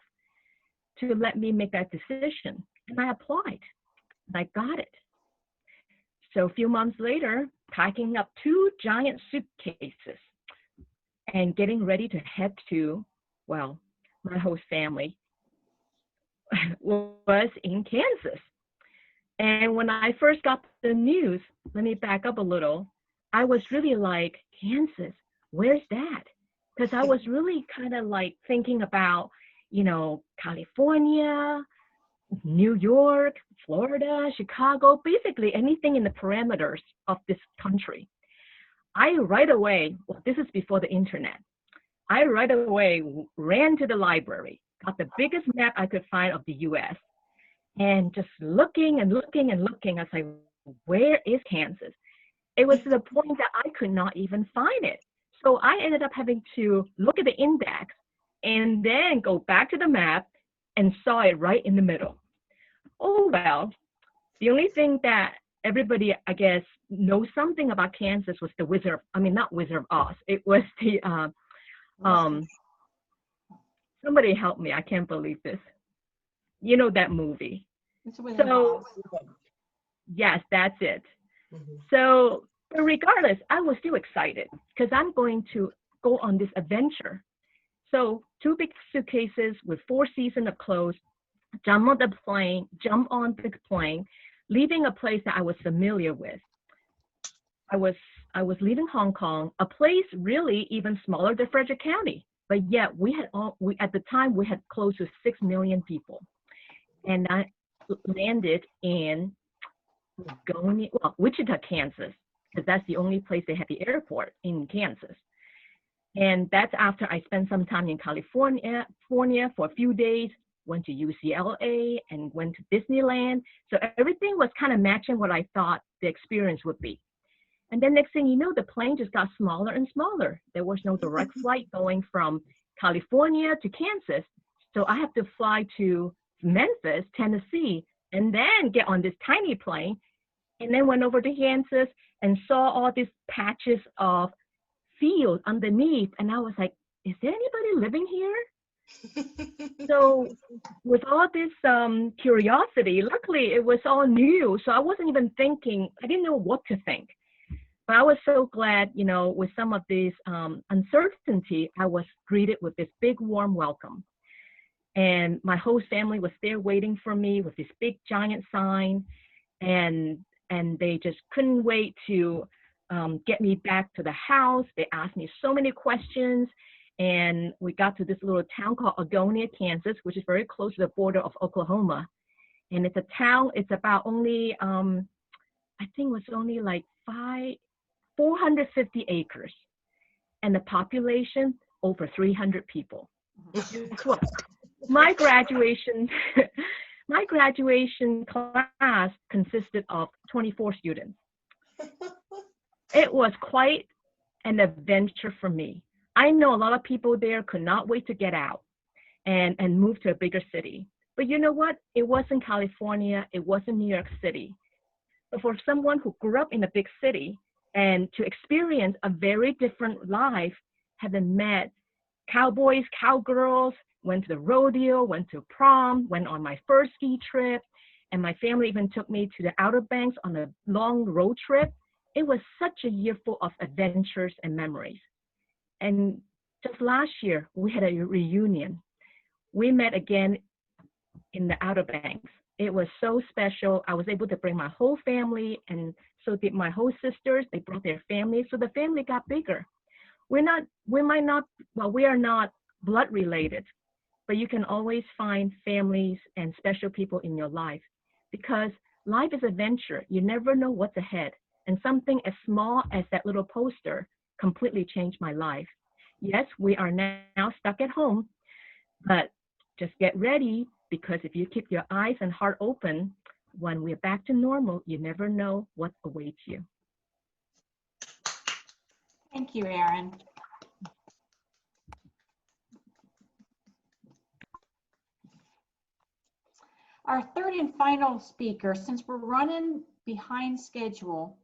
to let me make that decision. And I applied. And I got it. So a few months later, packing up 2 giant suitcases and getting ready to head to, well, my host family was in Kansas. And when I first got the news, let me back up a little, I was really like, Kansas, where's that? Because I was really kind of like thinking about, California, New York, Florida, Chicago, basically anything in the parameters of this country. I right away, well, this is before the internet, I right away ran to the library, got the biggest map I could find of the US, and just looking and looking and looking, I was like, where is Kansas? It was to the point that I could not even find it. So I ended up having to look at the index and then go back to the map and saw it right in the middle. Oh, well, the only thing that everybody, I guess, knows something about Kansas was the not Wizard of Oz. It was the, somebody help me, I can't believe this. You know that movie. So, yes, that's it. So, but regardless, I was still excited because I'm going to go on this adventure. So 2 big suitcases with 4 seasons of clothes, jump on the plane, leaving a place that I was familiar with. I was leaving Hong Kong, a place really even smaller than Frederick County, but yet at the time we had close to 6 million people. And I landed in Wichita, Kansas, because that's the only place they have the airport in Kansas. And that's after I spent some time in California for a few days, went to UCLA and went to Disneyland. So everything was kind of matching what I thought the experience would be. And then next thing you know, the plane just got smaller and smaller. There was no direct flight going from California to Kansas. So I have to fly to Memphis, Tennessee, and then get on this tiny plane, and then went over to Kansas and saw all these patches of fields underneath. And I was like, is there anybody living here? So with all this curiosity, luckily it was all new. So I wasn't even thinking, I didn't know what to think. But I was so glad, with some of this uncertainty, I was greeted with this big warm welcome. And my host family was there waiting for me with this big giant sign. And they just couldn't wait to get me back to the house. They asked me so many questions. And we got to this little town called Agonia, Kansas, which is very close to the border of Oklahoma. And it's a town, it's about only, I think it was only like 450 acres. And the population, over 300 people. Guess what? My graduation class consisted of 24 students. It was quite an adventure for me. I know a lot of people there could not wait to get out and move to a bigger city. But you know what? It wasn't California. It wasn't New York City. But for someone who grew up in a big city and to experience a very different life, having met cowboys, cowgirls, went to the rodeo, went to prom, went on my first ski trip, and my family even took me to the Outer Banks on a long road trip. It was such a year full of adventures and memories. And just last year, we had a reunion. We met again in the Outer Banks. It was so special. I was able to bring my whole family, and so did my whole sisters. They brought their families, so the family got bigger. We are not blood related, but you can always find families and special people in your life because life is adventure. You never know what's ahead. And something as small as that little poster completely changed my life. Yes, we are now stuck at home, but just get ready because if you keep your eyes and heart open, when we're back to normal, you never know what awaits you. Thank you, Erin. Our third and final speaker, since we're running behind schedule,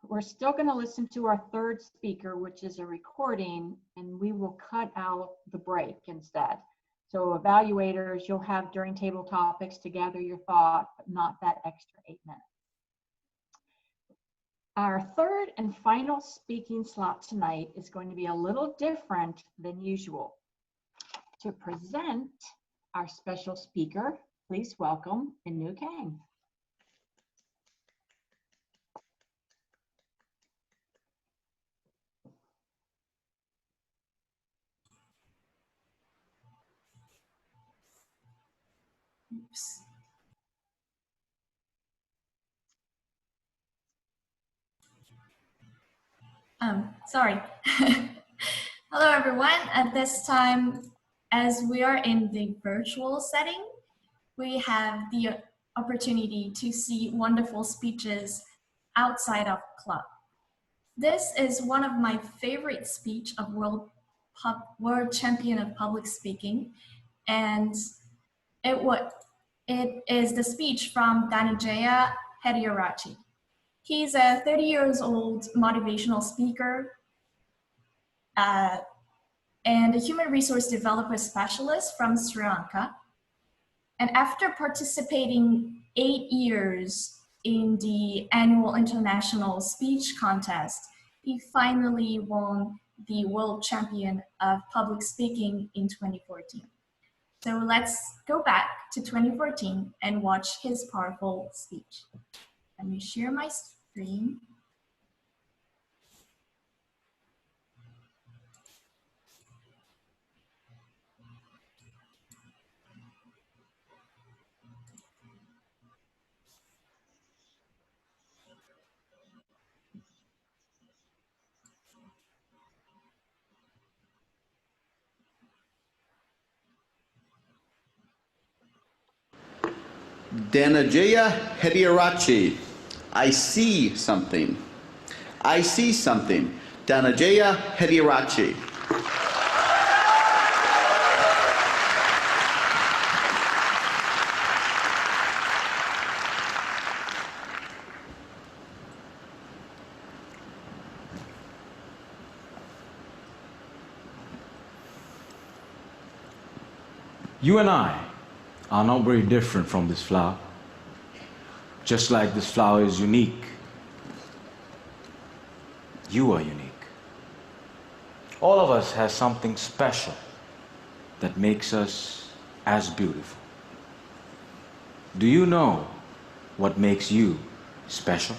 we're still going to listen to our third speaker, which is a recording, and we will cut out the break instead. So evaluators, you'll have during table topics to gather your thought, but not that extra 8 minutes. Our third and final speaking slot tonight is going to be a little different than usual. To present our special speaker, please welcome Inu Kang. Oops. Sorry. Hello, everyone. At this time, as we are in the virtual setting, we have the opportunity to see wonderful speeches outside of club. This is one of my favorite speech of World Champion of Public Speaking, and it is the speech from Dhananjaya Hediarachi. He's a 30 years old motivational speaker and a human resource developer specialist from Sri Lanka. And after participating 8 years in the annual international speech contest, he finally won the World Champion of Public Speaking in 2014. So let's go back to 2014 and watch his powerful speech. Let me share my screen. Dhananjaya Hediarachi, I see something. I see something. Dhananjaya Hediarachi. You and I are not very different from this flower. Just like this flower is unique, you are unique. All of us has something special that makes us as beautiful. Do you know what makes you special?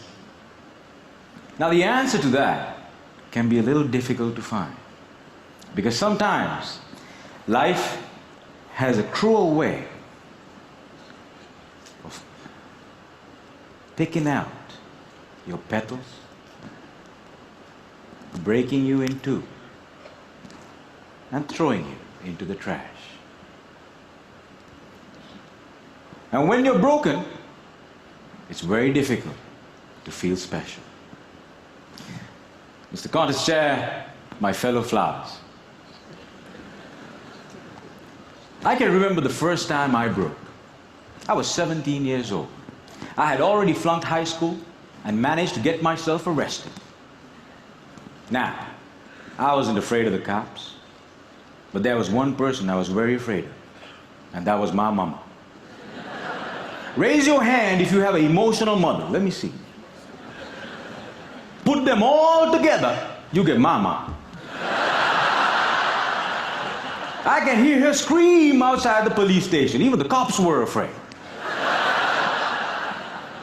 Now the answer to that can be a little difficult to find, because sometimes life has a cruel way of picking out your petals, breaking you in two, and throwing you into the trash. And when you're broken, it's very difficult to feel special. Mr. Contest Chair, my fellow flowers, I can remember the first time I broke. I was 17 years old. I had already flunked high school and managed to get myself arrested. Now, I wasn't afraid of the cops. But there was one person I was very afraid of, and that was my mama. Raise your hand if you have an emotional mother. Let me see. Put them all together, you get mama. I can hear her scream outside the police station. Even the cops were afraid.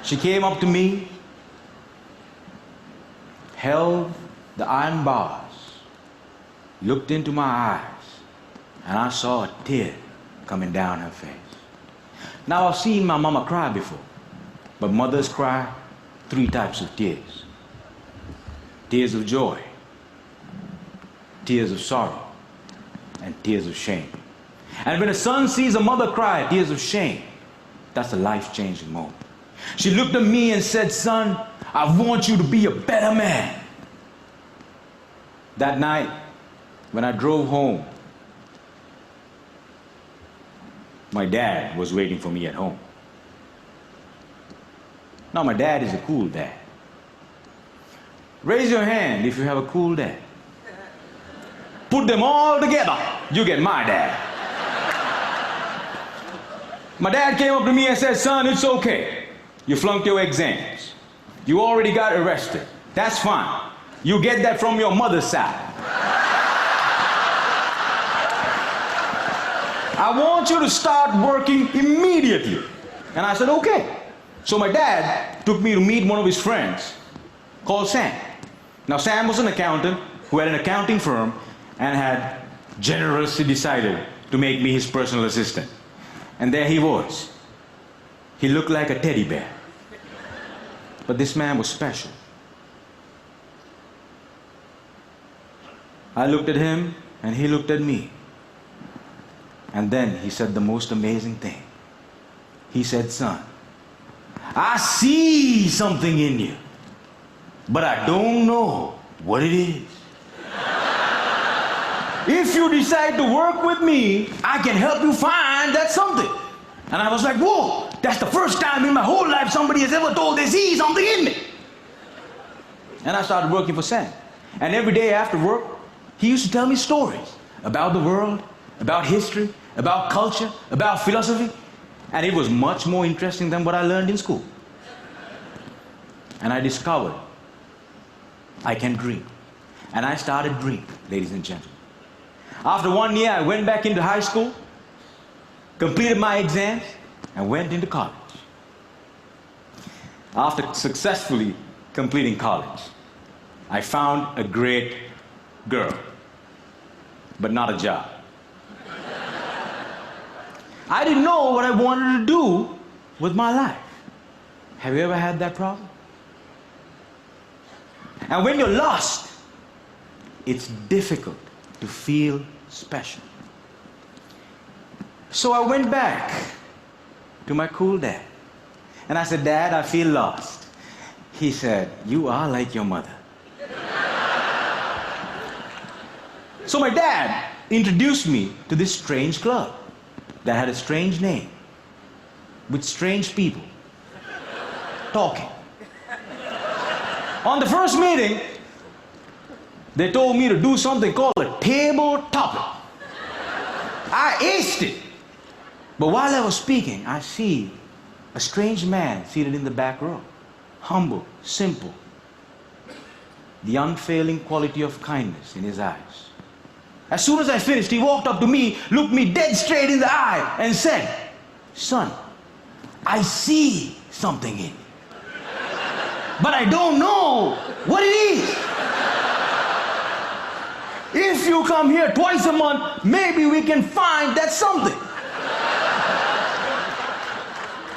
She came up to me, held the iron bars, looked into my eyes, and I saw a tear coming down her face. Now, I've seen my mama cry before, but mothers cry 3 types of tears. Tears of joy, tears of sorrow, and tears of shame. And when a son sees a mother cry tears of shame, that's a life-changing moment. She looked at me and said, son, I want you to be a better man. That night, when I drove home, my dad was waiting for me at home. Now, my dad is a cool dad. Raise your hand if you have a cool dad. Put them all together, you get my dad. My dad came up to me and said, son, it's okay. You flunked your exams. You already got arrested. That's fine. You get that from your mother's side. I want you to start working immediately. And I said, okay. So my dad took me to meet one of his friends called Sam. Now, Sam was an accountant who had an accounting firm and had generously decided to make me his personal assistant. And there he was. He looked like a teddy bear. But this man was special. I looked at him and he looked at me. And then he said the most amazing thing. He said, son, I see something in you, but I don't know what it is. If you decide to work with me, I can help you find that something. And I was like, whoa, that's the first time in my whole life somebody has ever told they see something in me. And I started working for Sam. And every day after work, he used to tell me stories about the world, about history, about culture, about philosophy. And it was much more interesting than what I learned in school. And I discovered I can dream. And I started dreaming, ladies and gentlemen. After 1 year, I went back into high school, completed my exams, and went into college. After successfully completing college, I found a great girl, but not a job. I didn't know what I wanted to do with my life. Have you ever had that problem? And when you're lost, it's difficult to feel special. So I went back to my cool dad. And I said, Dad, I feel lost. He said, you are like your mother. So my dad introduced me to this strange club that had a strange name, with strange people talking. On the first meeting, they told me to do something called a table topic. I aced it. But while I was speaking, I see a strange man seated in the back row. Humble, simple. The unfailing quality of kindness in his eyes. As soon as I finished, he walked up to me, looked me dead straight in the eye, and said, son, I see something in you. But I don't know what it is. If you come here twice a month, maybe we can find that something.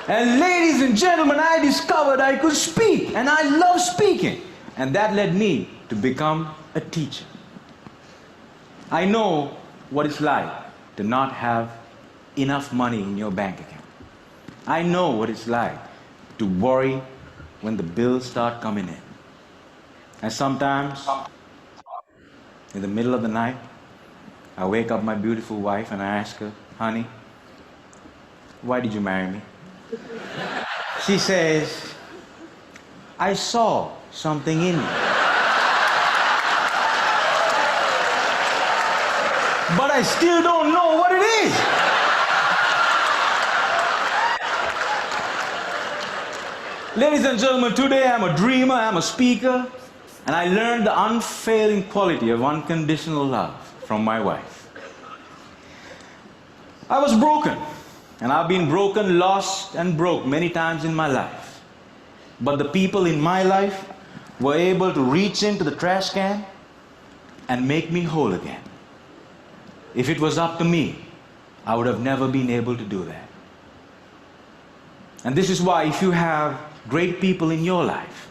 And ladies and gentlemen, I discovered I could speak, and I love speaking. And that led me to become a teacher. I know what it's like to not have enough money in your bank account. I know what it's like to worry when the bills start coming in. And sometimes, in the middle of the night, I wake up my beautiful wife and I ask her, honey, why did you marry me? She says, I saw something in you. but I still don't know what it is. Ladies and gentlemen, today I'm a dreamer, I'm a speaker, and I learned the unfailing quality of unconditional love from my wife. I was broken, and I've been broken, lost, and broke many times in my life. But the people in my life were able to reach into the trash can and make me whole again. If it was up to me, I would have never been able to do that. And this is why if you have great people in your life,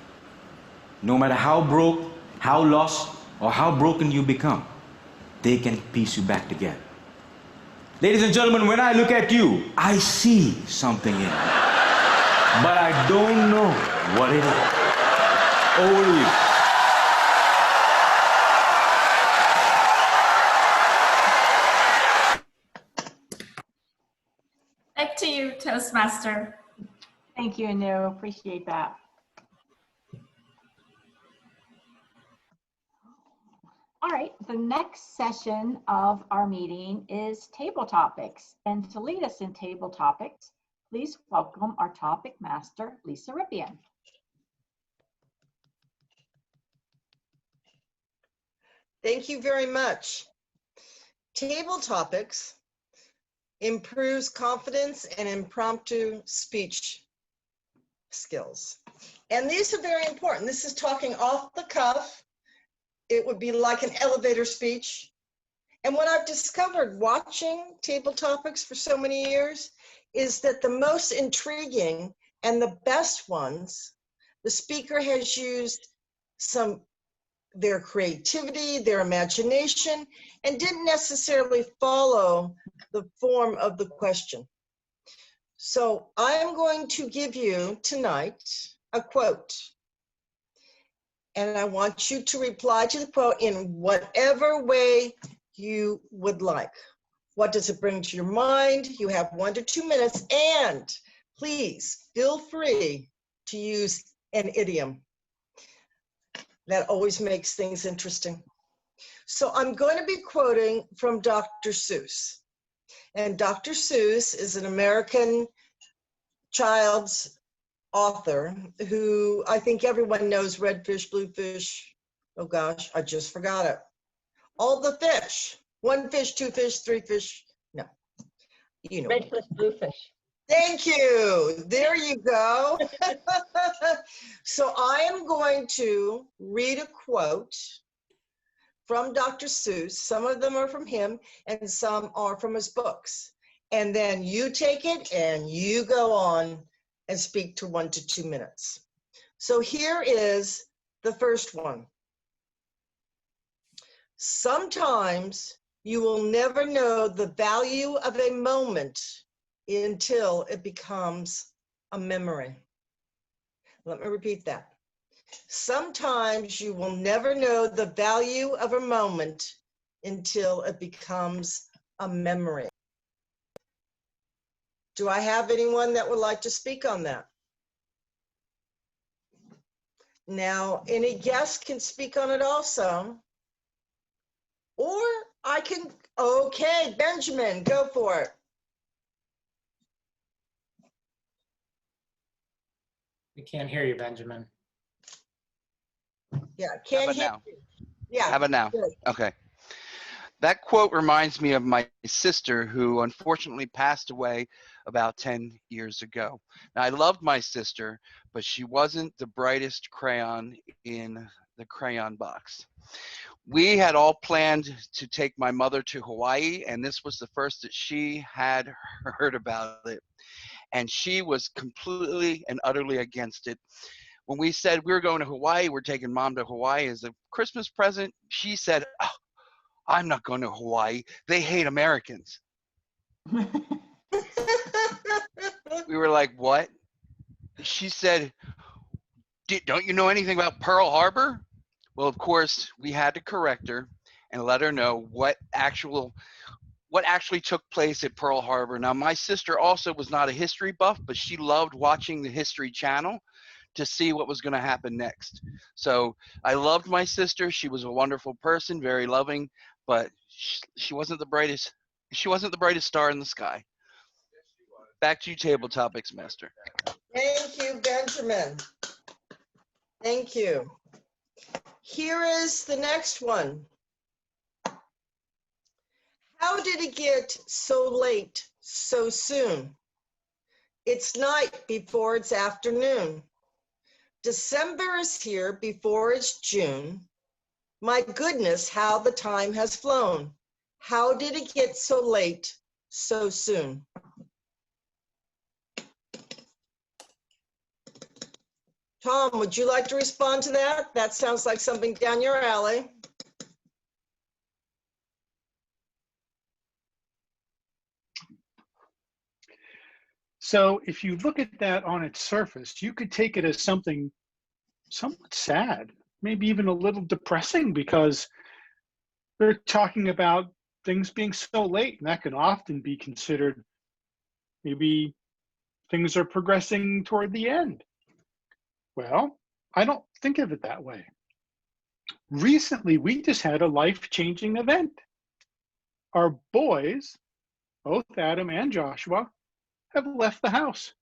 no matter how broke, how lost, or how broken you become, they can piece you back together. Ladies and gentlemen, when I look at you, I see something in you. But I don't know what it is. Over to you. Back to you, Toastmaster. Thank you, Anu. Appreciate that. All right, the next session of our meeting is table topics. And to lead us in table topics, please welcome our topic master, Lisa Rippian. Thank you very much. Table topics improves confidence and impromptu speech skills. And these are very important. This is talking off the cuff. It would be like an elevator speech. And what I've discovered watching table topics for so many years is that the most intriguing and the best ones, the speaker has used their creativity, their imagination, and didn't necessarily follow the form of the question. So I am going to give you tonight a quote. And I want you to reply to the quote in whatever way you would like. What does it bring to your mind? You have 1 to 2 minutes, and please feel free to use an idiom. That always makes things interesting. So I'm going to be quoting from Dr. Seuss. And Dr. Seuss is an American child's author who I think everyone knows: red fish, blue fish. Oh gosh, I just forgot it. All the fish. 1 fish, 2 fish, 3 fish. No, you know. Red fish, blue fish. Thank you. There you go. So I am going to read a quote from Dr. Seuss. Some of them are from him and some are from his books. And then you take it and you go on and speak to 1 to 2 minutes. So here is the first one. Sometimes you will never know the value of a moment until it becomes a memory. Let me repeat that. Sometimes you will never know the value of a moment until it becomes a memory. Do I have anyone that would like to speak on that? Now, any guest can speak on it also. Or I can, okay, Benjamin, go for it. We can't hear you, Benjamin. Yeah, How can't about hear now? you. Yeah. How about now? Good. Okay. That quote reminds me of my sister, who unfortunately passed away about 10 years ago. Now, I loved my sister, but she wasn't the brightest crayon in the crayon box. We had all planned to take my mother to Hawaii, and this was the first that she had heard about it. And she was completely and utterly against it. When we said we were going to Hawaii, we're taking Mom to Hawaii as a Christmas present, she said, "Oh, I'm not going to Hawaii. They hate Americans." We were like, "What?" She said, "Don't you know anything about Pearl Harbor?" Well, of course, we had to correct her and let her know what actually took place at Pearl Harbor. Now, my sister also was not a history buff, but she loved watching the History Channel to see what was going to happen next. So I loved my sister. She was a wonderful person, very loving, but she wasn't the brightest. She wasn't the brightest star in the sky. Back to you, Table Topics Master. Thank you, Benjamin. Thank you. Here is the next one. How did it get so late so soon? It's night before it's afternoon. December is here before it's June. My goodness, how the time has flown. How did it get so late so soon? Tom, would you like to respond to that? That sounds like something down your alley. So if you look at that on its surface, you could take it as something somewhat sad, maybe even a little depressing, because they're talking about things being so late, and that can often be considered maybe things are progressing toward the end. Well, I don't think of it that way. Recently, we just had a life-changing event. Our boys, both Adam and Joshua, have left the house.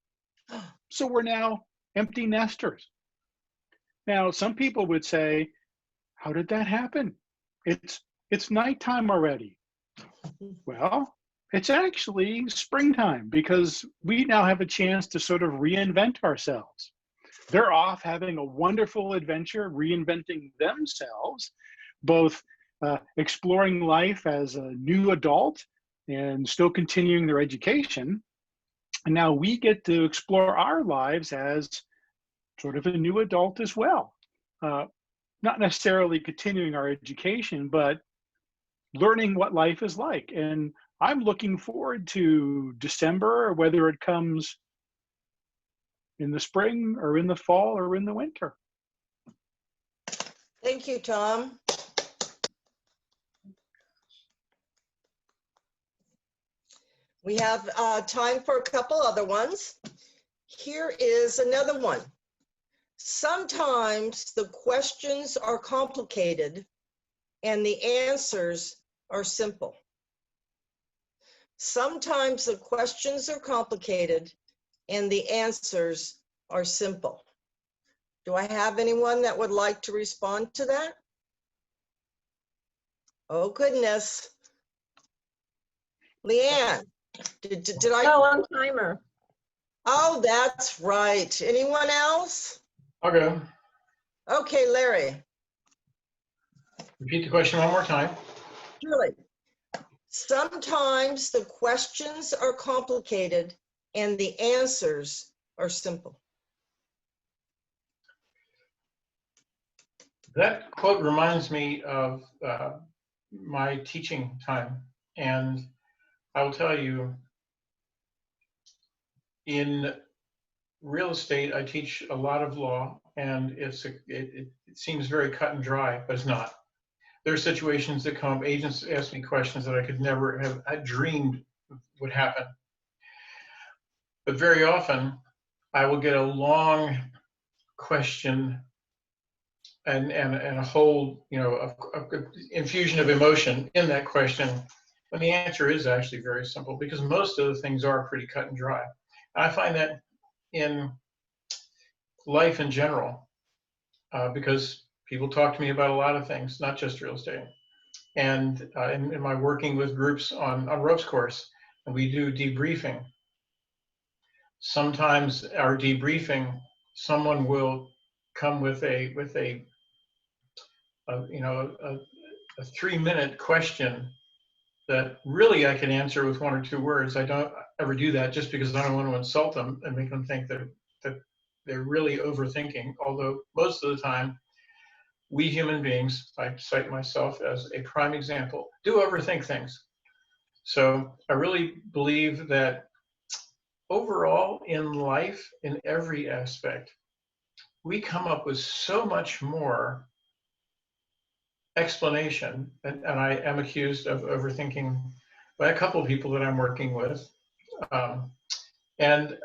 So we're now empty nesters. Now, some people would say, how did that happen? It's nighttime already. Well, it's actually springtime because we now have a chance to sort of reinvent ourselves. They're off having a wonderful adventure, reinventing themselves, both exploring life as a new adult and still continuing their education. And now we get to explore our lives as sort of a new adult as well. Not necessarily continuing our education, but learning what life is like. And I'm looking forward to December, whether it comes in the spring or in the fall or in the winter. Thank you, Tom. We have time for a couple other ones. Here is another one. Sometimes the questions are complicated and the answers are simple. Sometimes the questions are complicated and the answers are simple. Do I have anyone that would like to respond to that? Oh, goodness. Leanne, did I? Oh, I'm timer. Oh, that's right. Anyone else? I'll go. Okay, Larry. Repeat the question one more time. Really? Sometimes the questions are complicated and the answers are simple. That quote reminds me of my teaching time. And I will tell you, in real estate, I teach a lot of law, and it seems very cut and dry, but it's not. There are situations that come up, agents ask me questions that I could never have dreamed would happen. But very often, I will get a long question and a whole, a infusion of emotion in that question. And the answer is actually very simple, because most of the things are pretty cut and dry. And I find that in life in general, because people talk to me about a lot of things, not just real estate. And in my working with groups on ropes course, and we do debriefing. Sometimes our debriefing, someone will come with a 3-minute question that really I can answer with 1 or 2 words. I don't ever do that just because I don't want to insult them and make them think that they're really overthinking. Although most of the time, we human beings, I cite myself as a prime example, do overthink things. So I really believe that overall in life, in every aspect, we come up with so much more explanation, and I am accused of overthinking by a couple of people that I'm working with. And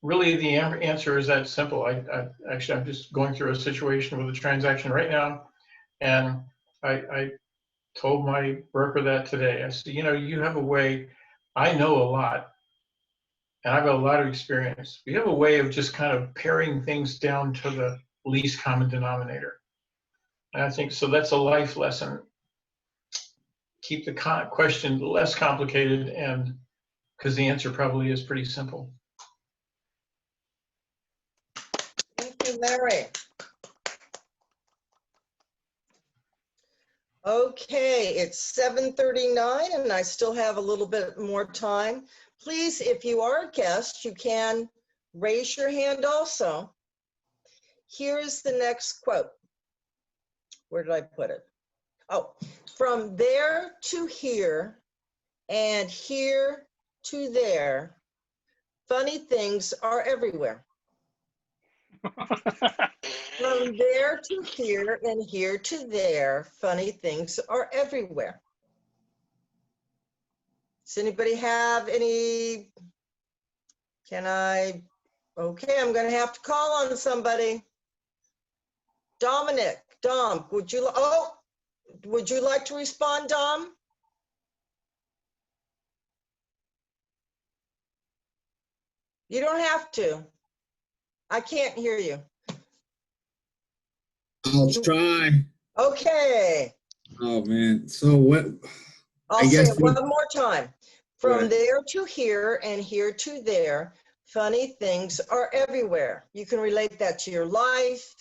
really the answer is that simple. I'm just going through a situation with a transaction right now, and I told my broker that today. I said, you have a way, I know a lot, and I've got a lot of experience. We have a way of just kind of paring things down to the least common denominator. And I think, so that's a life lesson. Keep the question less complicated, and because the answer probably is pretty simple. Thank you, Larry. Okay, it's 7:39 and I still have a little bit more time. Please, if you are a guest, you can raise your hand also. Here's the next quote. Where did I put it? Oh, from there to here and here to there, funny things are everywhere. From there to here and here to there, funny things are everywhere. Does anybody have any? Okay, I'm gonna have to call on somebody. Dominic, Dom, would you like to respond, Dom? You don't have to. I can't hear you. I'll try. Okay. Oh man. So what? I'll say it one more time. From there to here and here to there, funny things are everywhere. You can relate that to your life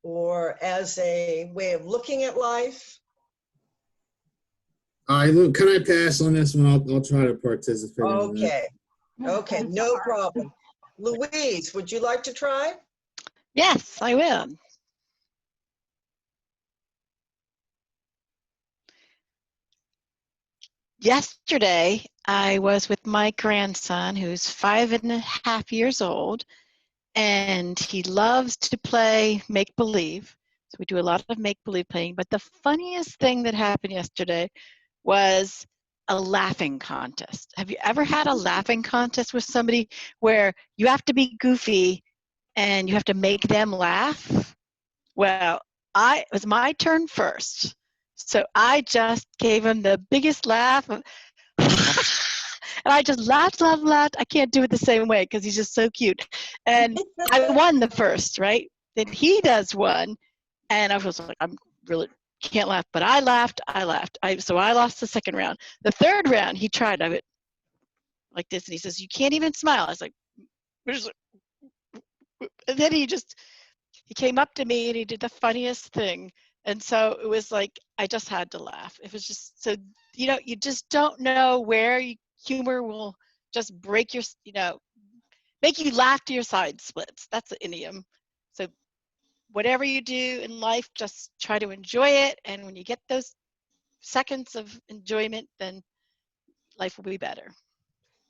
or as a way of looking at life. All right, look, can I pass on this one? I'll try to participate. Okay. Okay, no problem. Louise, would you like to try? Yes, I will. Yesterday, I was with my grandson, who's 5.5 years old, and he loves to play make-believe. So we do a lot of make-believe playing. But the funniest thing that happened yesterday was a laughing contest. Have you ever had a laughing contest with somebody where you have to be goofy and you have to make them laugh? Well, it was my turn first. So I just gave him the biggest laugh. And I just laughed. I can't do it the same way because he's just so cute. And I won the first, right? Then he does one. And I was like, I'm really can't laugh. But I laughed. So I lost the second round. The third round, he tried of it like this. And he says, you can't even smile. I was like, and then he came up to me and he did the funniest thing. And so it was like, I just had to laugh. It was just so, you just don't know where humor will just break your, make you laugh to your side splits. That's an idiom. So whatever you do in life, just try to enjoy it. And when you get those seconds of enjoyment, then life will be better.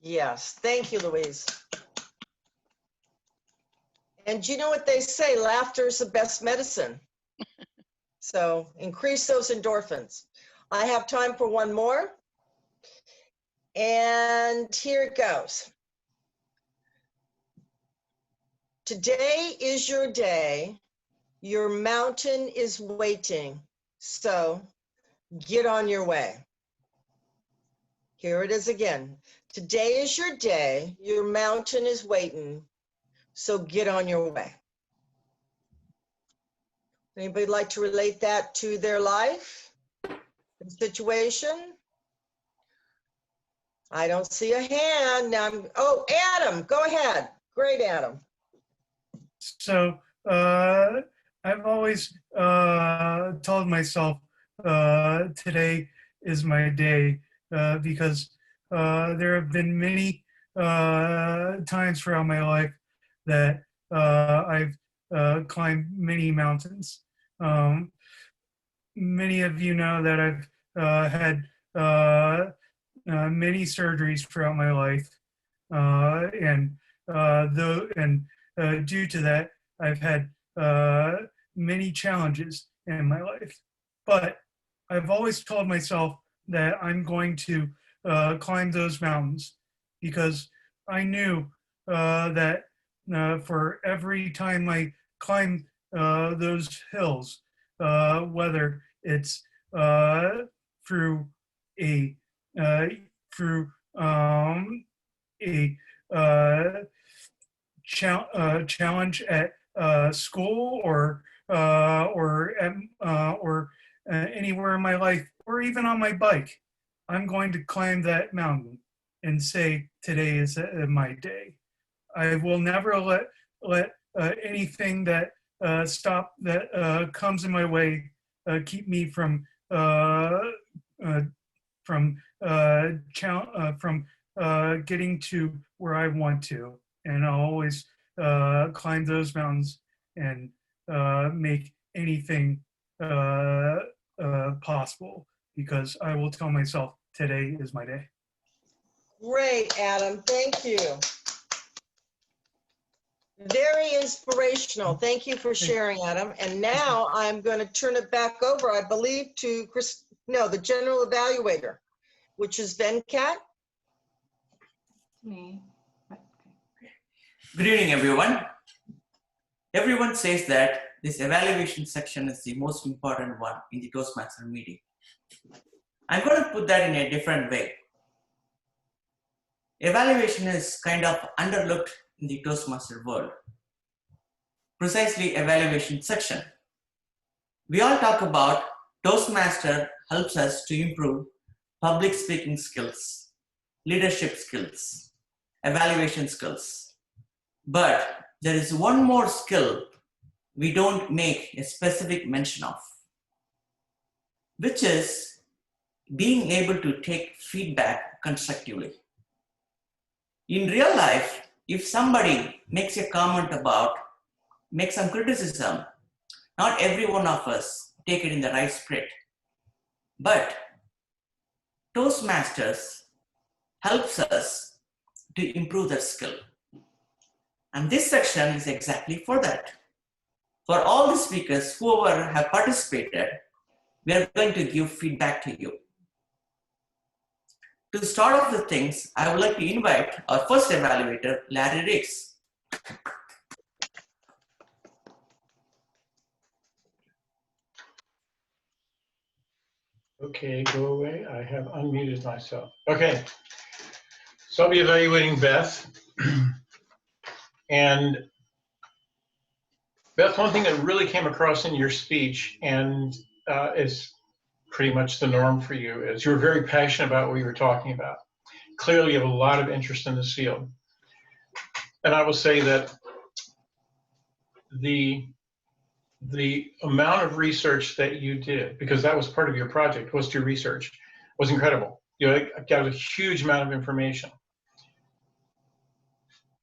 Yes, thank you, Louise. And you know what they say, laughter is the best medicine. So increase those endorphins. I have time for one more. And here it goes. Today is your day. Your mountain is waiting. So get on your way. Here it is again. Today is your day. Your mountain is waiting. So get on your way. Anybody like to relate that to their life, the situation? I don't see a hand. Now Adam, go ahead. Great, Adam. So I've always told myself today is my day because there have been many times throughout my life that I've climbed many mountains. Many of you know that I've had many surgeries throughout my life, and due to that, I've had many challenges in my life. But I've always told myself that I'm going to climb those mountains because I knew that for every time I climb those hills, whether it's through a through a challenge at school or anywhere in my life, or even on my bike, I'm going to climb that mountain and say, today is my day. I will never let anything that comes in my way keep me from getting to where I want to. And I'll always climb those mountains and make anything possible, because I will tell myself today is my day. Great, Adam. Thank you. Very inspirational. Thank you for sharing, Adam. And now I'm going to turn it back over, I believe, to the general evaluator, which is Venkat. Me. Good evening, everyone. Everyone says that this evaluation section is the most important one in the Toastmaster meeting. I'm going to put that in a different way. Evaluation is kind of underlooked in the Toastmaster world. Precisely evaluation section. We all talk about Toastmaster helps us to improve public speaking skills, leadership skills, evaluation skills. But there is one more skill we don't make a specific mention of, which is being able to take feedback constructively. In real life, if somebody makes a comment makes some criticism, not every one of us take it in the right spirit. But Toastmasters helps us to improve that skill. And this section is exactly for that. For all the speakers, whoever have participated, we are going to give feedback to you. To start off with things, I would like to invite our first evaluator, Larry Riggs. Okay, go away. I have unmuted myself. Okay, so I'll be evaluating Beth. And Beth, one thing that really came across in your speech, and is pretty much the norm for you, is you're very passionate about what you were talking about. Clearly, you have a lot of interest in this field. And I will say that the amount of research that you did, because that was part of your project, was to research, was incredible. You got a huge amount of information.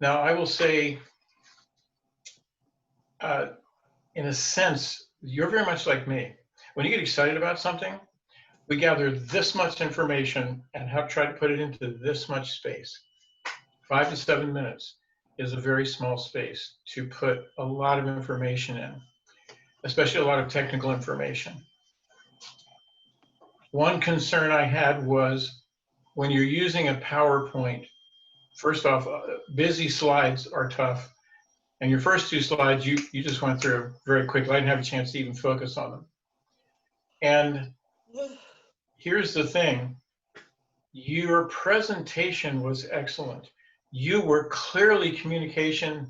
Now, I will say, in a sense, you're very much like me. When you get excited about something, we gather this much information and try to put it into this much space. 5 to 7 minutes is a very small space to put a lot of information in, especially a lot of technical information. One concern I had was when you're using a PowerPoint, first off, busy slides are tough. And your first 2 slides, you just went through very quickly. I didn't have a chance to even focus on them. And here's the thing. Your presentation was excellent. You were clearly your communication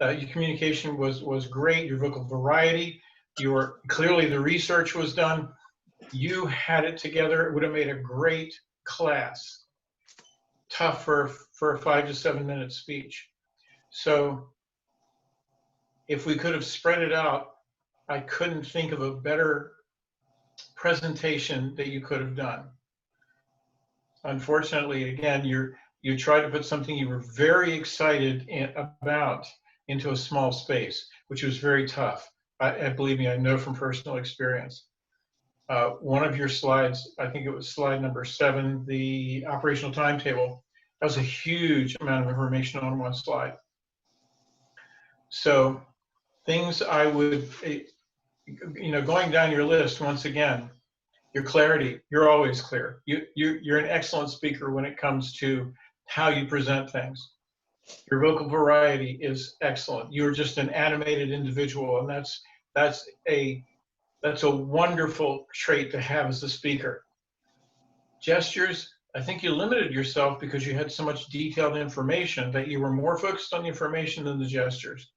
was great. Your vocal variety, clearly the research was done. You had it together. It would have made a great class. Tough for a 5 to 7 minute speech. So if we could have spread it out, I couldn't think of a better presentation that you could have done. Unfortunately, again, you tried to put something you were very excited about into a small space, which was very tough. Believe me, I know from personal experience. One of your slides, I think it was slide number 7, the operational timetable, that was a huge amount of information on one slide. So things I would, going down your list once again, your clarity, you're always clear. You're an excellent speaker when it comes to how you present things. Your vocal variety is excellent. You're just an animated individual, and that's a wonderful trait to have as a speaker. Gestures, I think you limited yourself because you had so much detailed information that you were more focused on the information than the gestures.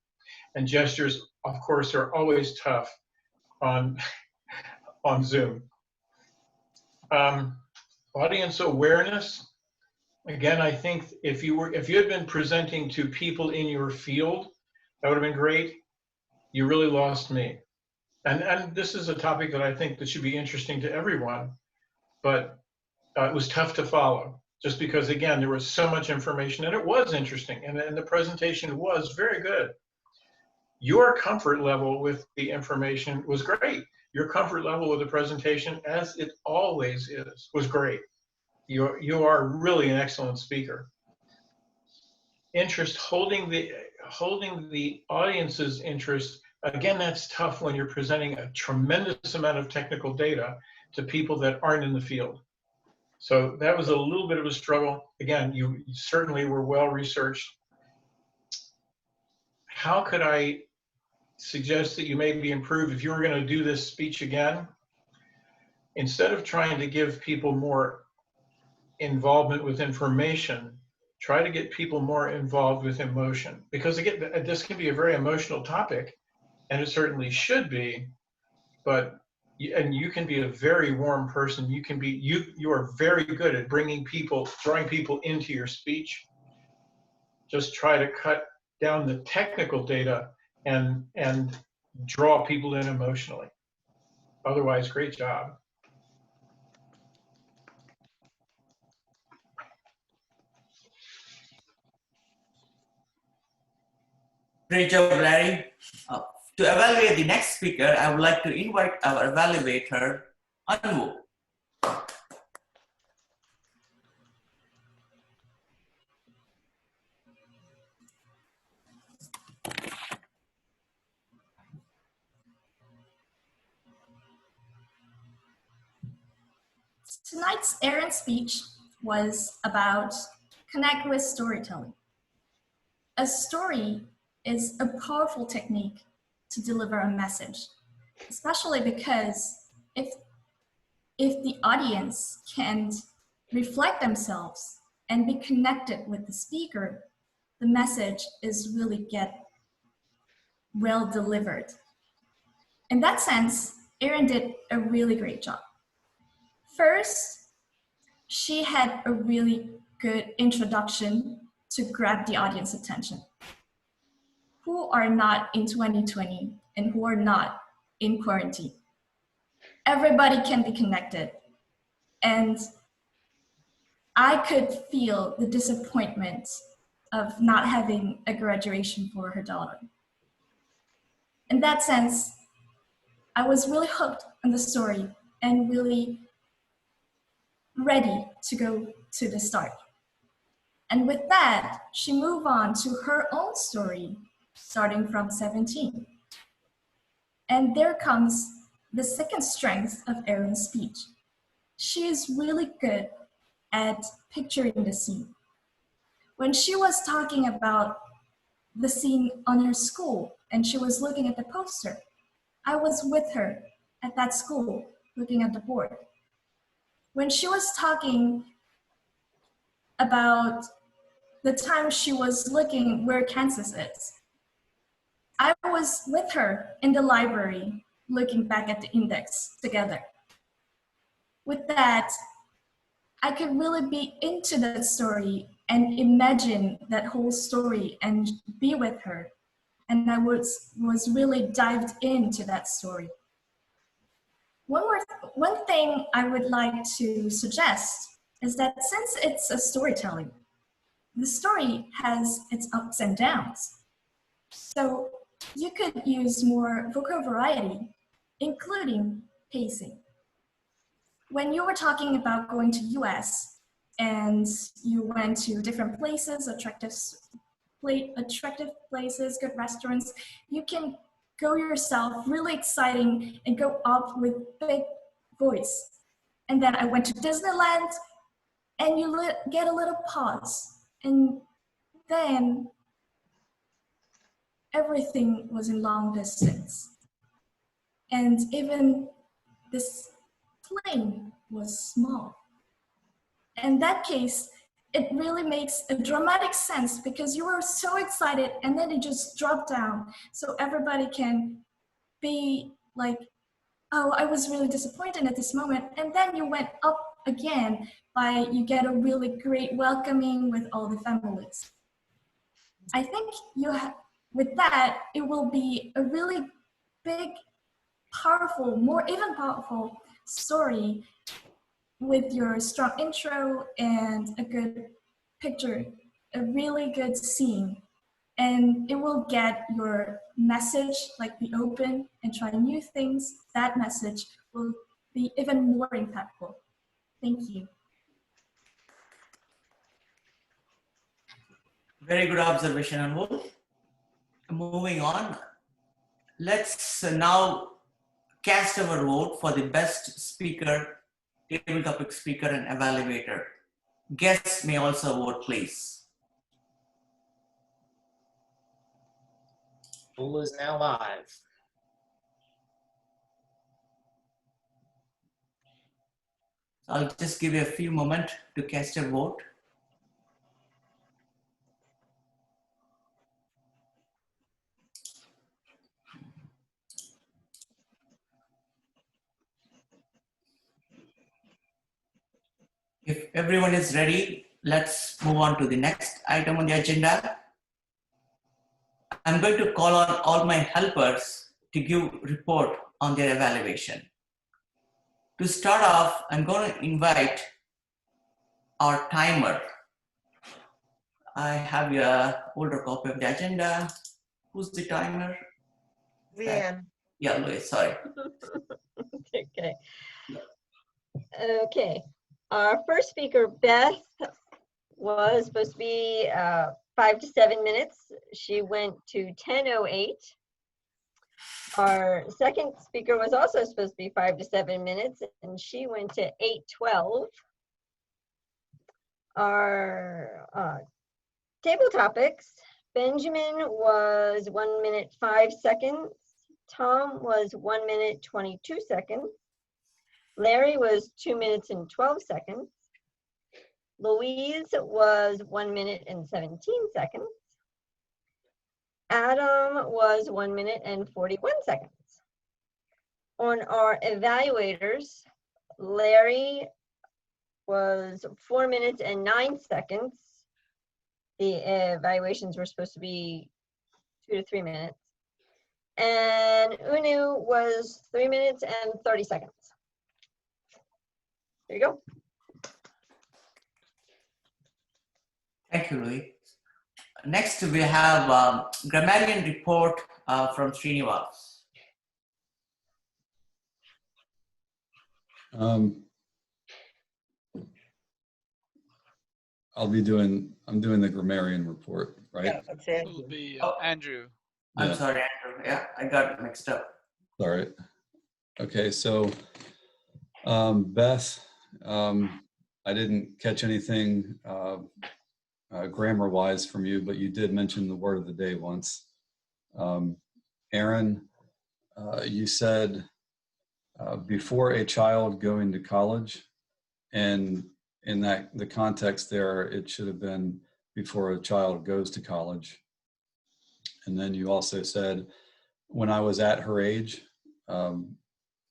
And gestures, of course, are always tough on Zoom. Audience awareness. Again, I think if you had been presenting to people in your field, that would have been great. You really lost me. And this is a topic that I think that should be interesting to everyone, but it was tough to follow just because, again, there was so much information and it was interesting and the presentation was very good. Your comfort level with the information was great. Your comfort level with the presentation, as it always is, was great. You are really an excellent speaker. Interest, holding the audience's interest, again, that's tough when you're presenting a tremendous amount of technical data to people that aren't in the field. So that was a little bit of a struggle. Again, you certainly were well researched. How could I suggest that you maybe improve if you were going to do this speech again? Instead of trying to give people more involvement with information, try to get people more involved with emotion. Because again, this can be a very emotional topic, and it certainly should be, but you can be a very warm person. You are very good at drawing people into your speech. Just try to cut down the technical data and draw people in emotionally. Otherwise, great job. Great job, Larry. To evaluate the next speaker, I would like to invite our evaluator, Anwu. Tonight's Aaron speech was about connect with storytelling. A story is a powerful technique to deliver a message, especially because if the audience can reflect themselves and be connected with the speaker, the message is really get well delivered. In that sense, Erin did a really great job. First, she had a really good introduction to grab the audience attention. Who are not in 2020 and who are not in quarantine? Everybody can be connected. And I could feel the disappointment of not having a graduation for her daughter. In that sense, I was really hooked on the story and really ready to go to the start. And with that, she moved on to her own story, starting from 17. And there comes the second strength of Erin's speech. She is really good at picturing the scene. When she was talking about the scene on her school and she was looking at the poster, I was with her at that school looking at the board. When she was talking about the time she was looking where Kansas is, I was with her in the library looking back at the index together. With that, I could really be into that story and imagine that whole story and be with her. And I was really dived into that story. One thing I would like to suggest is that since it's a storytelling, the story has its ups and downs. So you could use more vocal variety, including pacing. When you were talking about going to US and you went to different places, attractive places, good restaurants, you can go yourself, really exciting, and go up with big voice. And then I went to Disneyland, and you get a little pause. And then everything was in long distance. And even this plane was small. In that case, it really makes a dramatic sense because you were so excited and then it just dropped down. So everybody can be like, oh, I was really disappointed at this moment. And then you went up again by you get a really great welcoming with all the families. I think with that, it will be a really big, powerful, more even powerful story with your strong intro and a good picture, a really good scene. And it will get your message, like be open and try new things. That message will be even more impactful. Thank you. Very good observation, Anmol. Moving on, let's now cast our vote for the best speaker, table topic speaker, and evaluator. Guests may also vote, please. Poll is now live. I'll just give you a few moments to cast your vote. If everyone is ready, let's move on to the next item on the agenda. I'm going to call on all my helpers to give report on their evaluation. To start off, I'm going to invite our timer. I have your older copy of the agenda. Who's the timer? Leanne. Yeah, Louis, sorry. Okay. Okay. Our first speaker, Beth, was supposed to be 5 to 7 minutes. She went to 10:08. Our second speaker was also supposed to be 5 to 7 minutes, and she went to 8:12. Our table topics, Benjamin was 1 minute 5 seconds. Tom was 1 minute 22 seconds. Larry was 2 minutes and 12 seconds. Louise was 1 minute and 17 seconds. Adam was 1 minute and 41 seconds. On our evaluators, Larry was 4 minutes and 9 seconds. The evaluations were supposed to be 2 to 3 minutes. And Unu was 3 minutes and 30 seconds. There you go. Thank you, Louis. Next, we have grammarian report from Srinivas. I'm doing the grammarian report, right? Yeah, that's it. Will be Andrew. I'm Yeah. sorry, Andrew. Yeah, I got mixed up. All right. Okay, so Beth, I didn't catch anything grammar-wise from you, but you did mention the word of the day once. Aaron, you said before a child going to college, and in the context there, it should have been before a child goes to college. And then you also said, when I was at her age,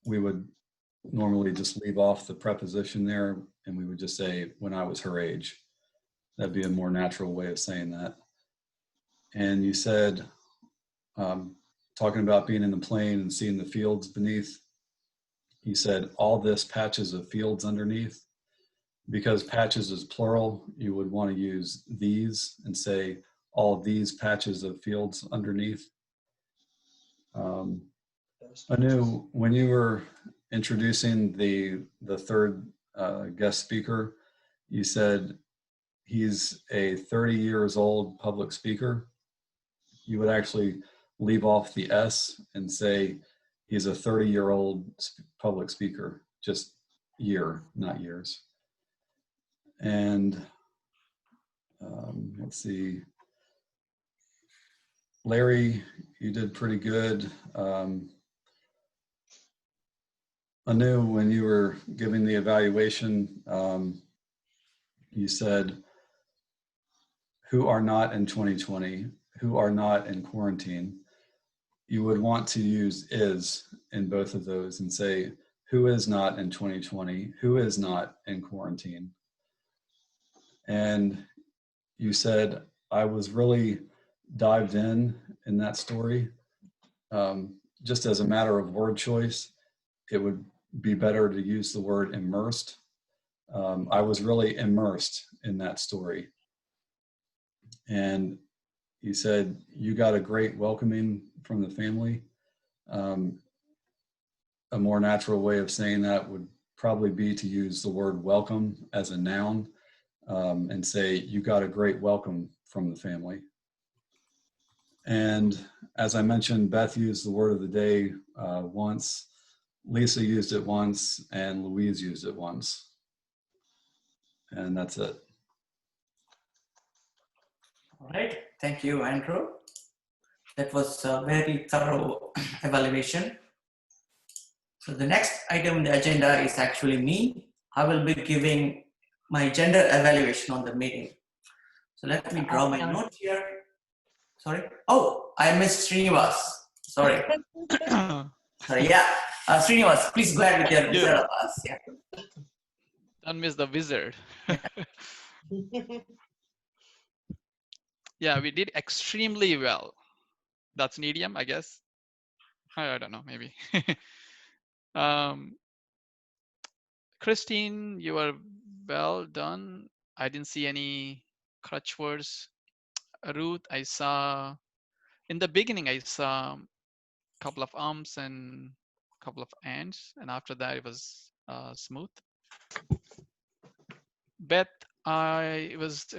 we would normally just leave off the preposition there and we would just say, when I was her age. That'd be a more natural way of saying that. And you said, talking about being in the plane and seeing the fields beneath, you said all this patches of fields underneath. Because patches is plural, you would want to use these and say all these patches of fields underneath. Anu, when you were introducing the third guest speaker, you said he's a 30 years old public speaker. You would actually leave off the S and say he's a 30-year-old public speaker, just year, not years. And let's see, Larry, you did pretty good. Anu, when you were giving the evaluation, you said, who are not in 2020, who are not in quarantine. You would want to use is in both of those and say, who is not in 2020, who is not in quarantine. And you said, I was really dived in that story. Just as a matter of word choice, it would be better to use the word immersed. I was really immersed in that story. And you said you got a great welcoming from the family. A more natural way of saying that would probably be to use the word welcome as a noun and say you got a great welcome from the family. And as I mentioned, Beth used the word of the day once, Lisa used it once, and Louise used it once. And that's it. All right, thank you, Andrew. That was a very thorough evaluation. So the next item on the agenda is actually me. I will be giving my gender evaluation on the meeting. So let me draw my note here. Sorry. Oh, I missed Srinivas. Sorry. Sorry, yeah. Srinivas, please go ahead with your wizard of us. Yeah. Don't miss the wizard. Yeah, we did extremely well. That's an idiom, I guess. I don't know, maybe. Christine, you were well done. I didn't see any crutch words. Ruth, I saw, in the beginning, I saw a couple of ums and a couple of ands, and after that, it was smooth. Beth, it was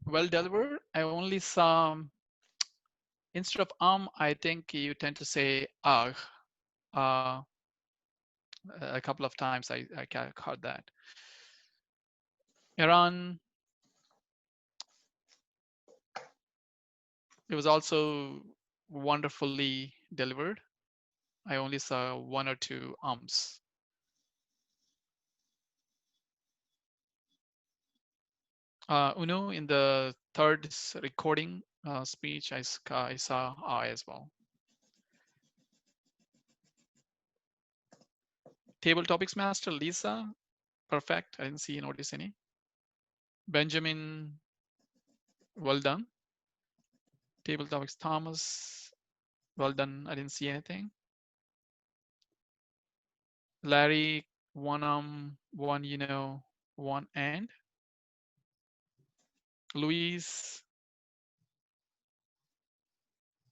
well delivered. I only saw, instead of I think you tend to say ugh. A couple of times I caught that. Iran, it was also wonderfully delivered. I only saw one or two ums. Uno, in the third recording speech, I saw I as well. Table topics master, Lisa, perfect. I didn't notice any. Benjamin, well done. Table topics, Thomas, well done. I didn't see anything. Larry, one one one and. Louise,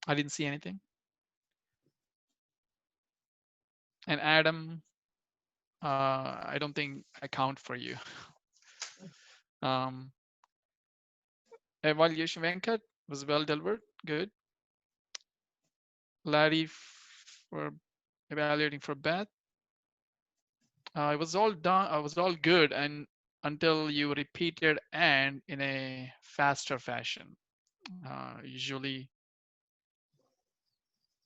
I didn't see anything. And Adam, I don't think I count for you. Evaluation Venkat was well delivered, good. Larry for evaluating for Beth. It was all done, it was all good, and until you repeated and in a faster fashion.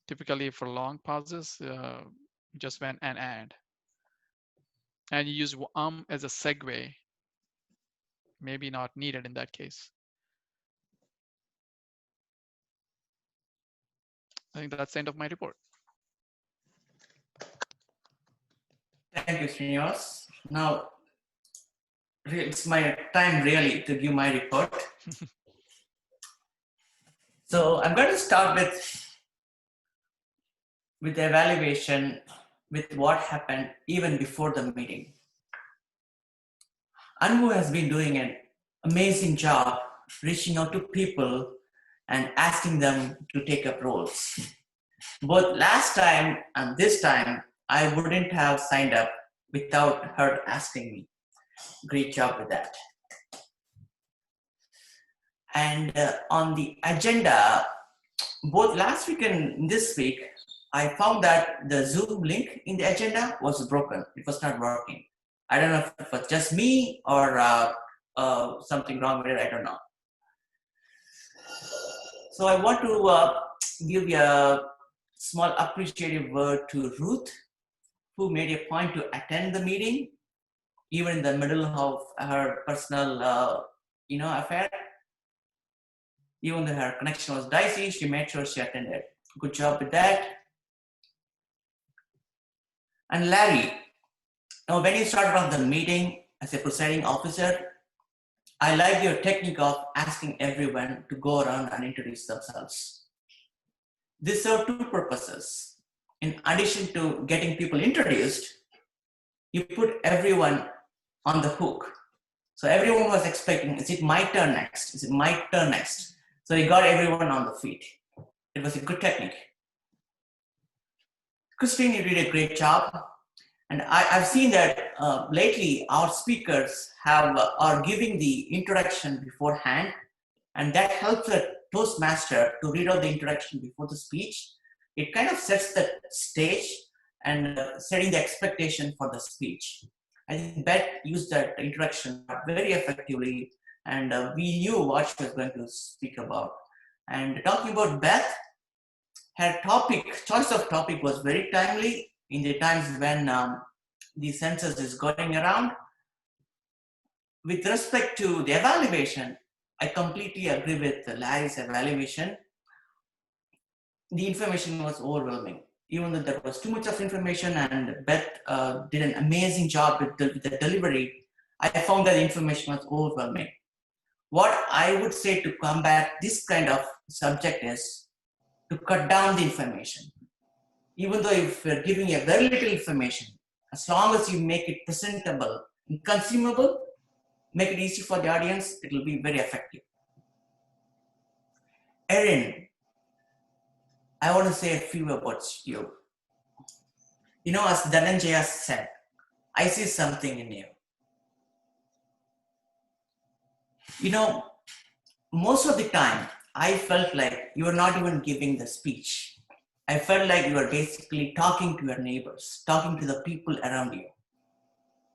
Typically for long pauses, just went and you use as a segue. Maybe not needed in that case. I think that's the end of my report. Thank you, Srinivas. Now, it's my time really to give my report. So I'm going to start with the evaluation with what happened even before the meeting. Anbu has been doing an amazing job reaching out to people and asking them to take up roles. Both last time and this time, I wouldn't have signed up without her asking me. Great job with that. And on the agenda, both last week and this week, I found that the Zoom link in the agenda was broken. It was not working. I don't know if it was just me or something wrong with it. I don't know. So I want to give you a small appreciative word to Ruth, who made a point to attend the meeting, even in the middle of her personal, affair. Even though her connection was dicey, she made sure she attended. Good job with that. And Larry, now when you started off the meeting as a presiding officer, I like your technique of asking everyone to go around and introduce themselves. This served two purposes. In addition to getting people introduced, you put everyone on the hook. So everyone was expecting, is it my turn next? Is it my turn next? So you got everyone on the feet. It was a good technique. Christine, you did a great job. And I've seen that lately our speakers are giving the introduction beforehand, and that helps the Toastmaster to read out the introduction before the speech. It kind of sets the stage and setting the expectation for the speech. I think Beth used that introduction very effectively, and we knew what she was going to speak about. And talking about Beth, her choice of topic was very timely in the times when the census is going around. With respect to the evaluation, I completely agree with Larry's evaluation. The information was overwhelming. Even though there was too much of information, and Beth did an amazing job with the delivery, I found that the information was overwhelming. What I would say to combat this kind of subject is to cut down the information. Even though if you're giving a very little information, as long as you make it presentable and consumable, make it easy for the audience, it will be very effective. Erin, I want to say a few about you. You know, as Dhananjaya said, I see something in you. You know, most of the time, I felt like you were not even giving the speech. I felt like you were basically talking to your neighbors, talking to the people around you.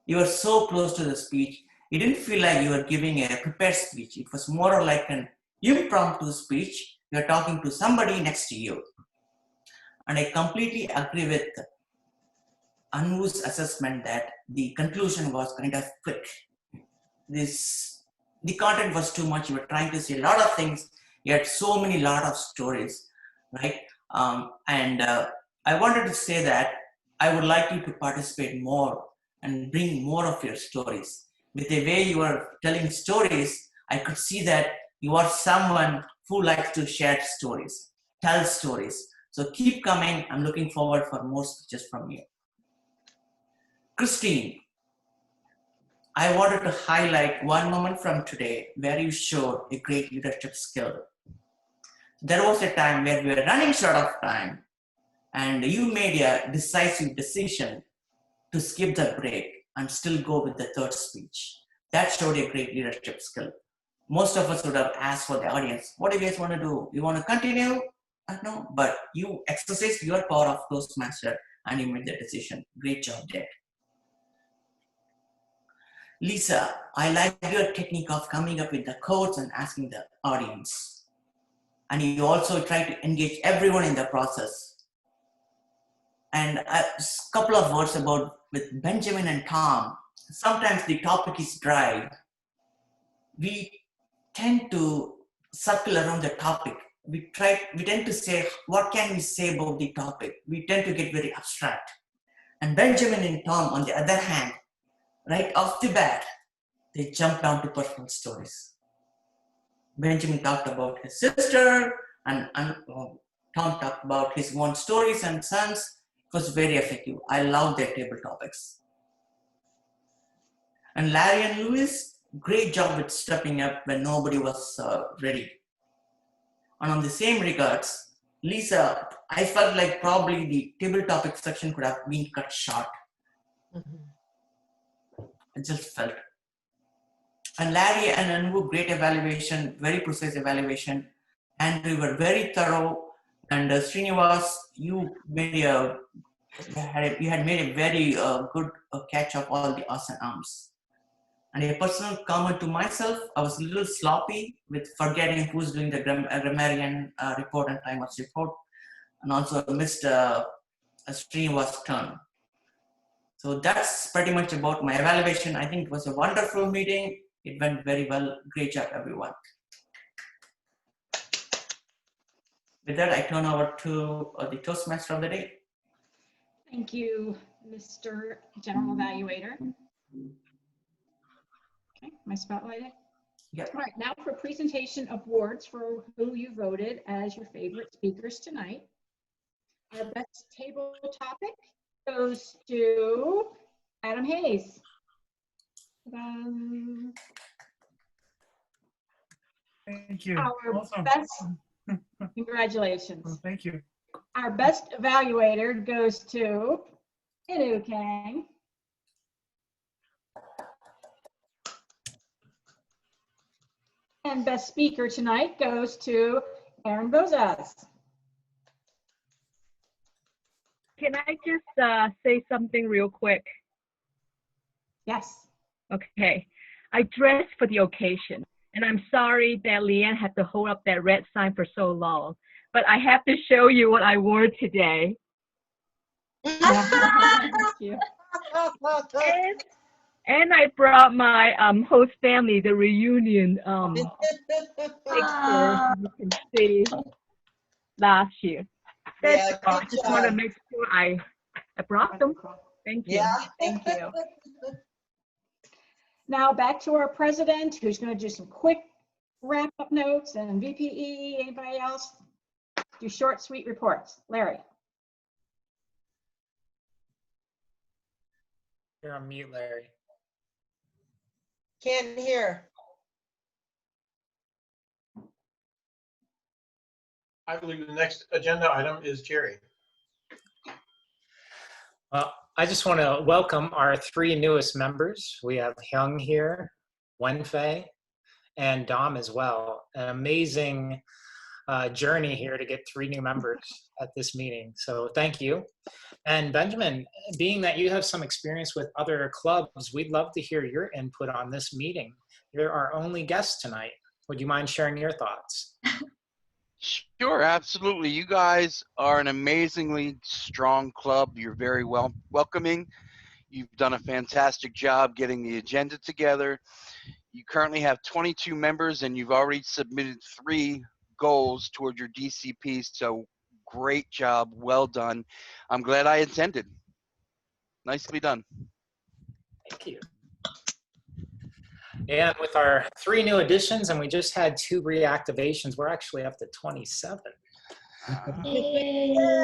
You were so close to the speech, it didn't feel like you were giving a prepared speech. It was more like an impromptu speech. You're talking to somebody next to you. And I completely agree with Anu's assessment that the conclusion was kind of quick. The content was too much. You were trying to say a lot of things. You had lot of stories, right? I wanted to say that I would like you to participate more and bring more of your stories. With the way you are telling stories, I could see that you are someone who likes to share stories, tell stories. So keep coming. I'm looking forward for more speeches from you. Christine, I wanted to highlight one moment from today where you showed a great leadership skill. There was a time where we were running short of time, and you made a decisive decision to skip the break and still go with the third speech. That showed a great leadership skill. Most of us would have asked for the audience, what do you guys want to do? You want to continue? No, but you exercised your power of Toastmaster and you made the decision. Great job there. Lisa, I like your technique of coming up with the quotes and asking the audience. And you also try to engage everyone in the process. And a couple of words about with Benjamin and Tom. Sometimes the topic is dry. We tend to circle around the topic. We tend to say, what can we say about the topic? We tend to get very abstract. And Benjamin and Tom, on the other hand, right off the bat, they jump down to personal stories. Benjamin talked about his sister, and Tom talked about his own stories and sons. It was very effective. I love their table topics. And Larry and Lewis, great job with stepping up when nobody was ready. And on the same regards, Lisa, I felt like probably the table topic section could have been cut short. I just felt. And Larry and Anu, great evaluation, very precise evaluation. And we were very thorough. And Srinivas, you had made a very good catch of all the awesome arms. And a personal comment to myself, I was a little sloppy with forgetting who's doing the grammarian report and time of report. And also missed Srinivas' turn. So that's pretty much about my evaluation. I think it was a wonderful meeting. It went very well. Great job, everyone. With that, I turn over to the Toastmaster of the day. Thank you, Mr. General Evaluator. Okay, am I spotlighted? Yeah. All right, now for presentation of awards for who you voted as your favorite speakers tonight. Our best table topic goes to Adam Hayes. Thank you. Our Awesome. best, congratulations. Well, thank you. Our best evaluator goes to Inu Kang. And best speaker tonight goes to Aaron Bozas. Can I just say something real quick? Yes. Okay. I dressed for the occasion, and I'm sorry that Leanne had to hold up that red sign for so long, but I have to show you what I wore today. Thank you. And I brought my host family, the reunion picture you can see last year. That's all. I just want to make sure I brought them. Thank you. Yeah. Thank you. Now back to our president, who's going to do some quick wrap-up notes, and VPE, anybody else? Do short, sweet reports. Larry. You're on mute, Larry. Can't hear. I believe the next agenda item is Jerry. Well, I just want to welcome our 3 newest members. We have Hyung here, Wenfei, and Dom as well. An amazing journey here to get 3 new members at this meeting. So thank you. And Benjamin, being that you have some experience with other clubs, we'd love to hear your input on this meeting. You're our only guest tonight. Would you mind sharing your thoughts? Sure, absolutely. You guys are an amazingly strong club. You're very welcoming. You've done a fantastic job getting the agenda together. You currently have 22 members, and you've already submitted 3 goals toward your DCP, so great job. Well done. I'm glad I attended. Nicely done. Thank you. And with our 3 new additions, and we just had 2 reactivations, we're actually up to 27. Yay.